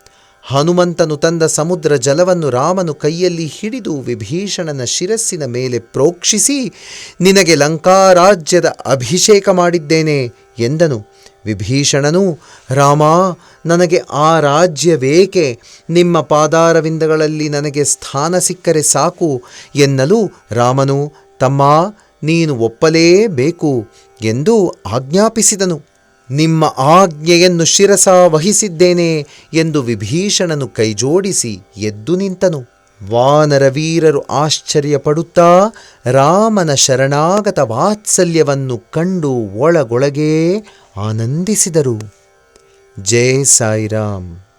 ಹನುಮಂತನು ತಂದ ಸಮುದ್ರ ಜಲವನ್ನು ರಾಮನು ಕೈಯಲ್ಲಿ ಹಿಡಿದು ವಿಭೀಷಣನ ಶಿರಸ್ಸಿನ ಮೇಲೆ ಪ್ರೋಕ್ಷಿಸಿ, ನಿನಗೆ ಲಂಕಾರಾಜ್ಯದ ಅಭಿಷೇಕ ಮಾಡಿದ್ದೇನೆ ಎಂದನು. ವಿಭೀಷಣನು, ರಾಮ, ನನಗೆ ಆ ರಾಜ್ಯವೇಕೆ? ನಿಮ್ಮ ಪಾದಾರವಿಂದಗಳಲ್ಲಿ ನನಗೆ ಸ್ಥಾನ ಸಿಕ್ಕರೆ ಸಾಕು ಎನ್ನಲು ರಾಮನು, ತಮ್ಮ, ನೀನು ಒಪ್ಪಲೇಬೇಕು ಎಂದು ಆಜ್ಞಾಪಿಸಿದನು. ನಿಮ್ಮ ಆಜ್ಞೆಯನ್ನು ಶಿರಸ ವಹಿಸಿದ್ದೇನೆ ಎಂದು ವಿಭೀಷಣನು ಕೈಜೋಡಿಸಿ ಎದ್ದು ನಿಂತನು. ವಾನರ ವೀರರು ಆಶ್ಚರ್ಯಪಡುತ್ತಾ ರಾಮನ ಶರಣಾಗತ ವಾತ್ಸಲ್ಯವನ್ನು ಕಂಡು ಒಳಗೊಳಗೇ ಆನಂದಿಸಿದರು. ಜೈ ಸಾಯಿರಾಮ್.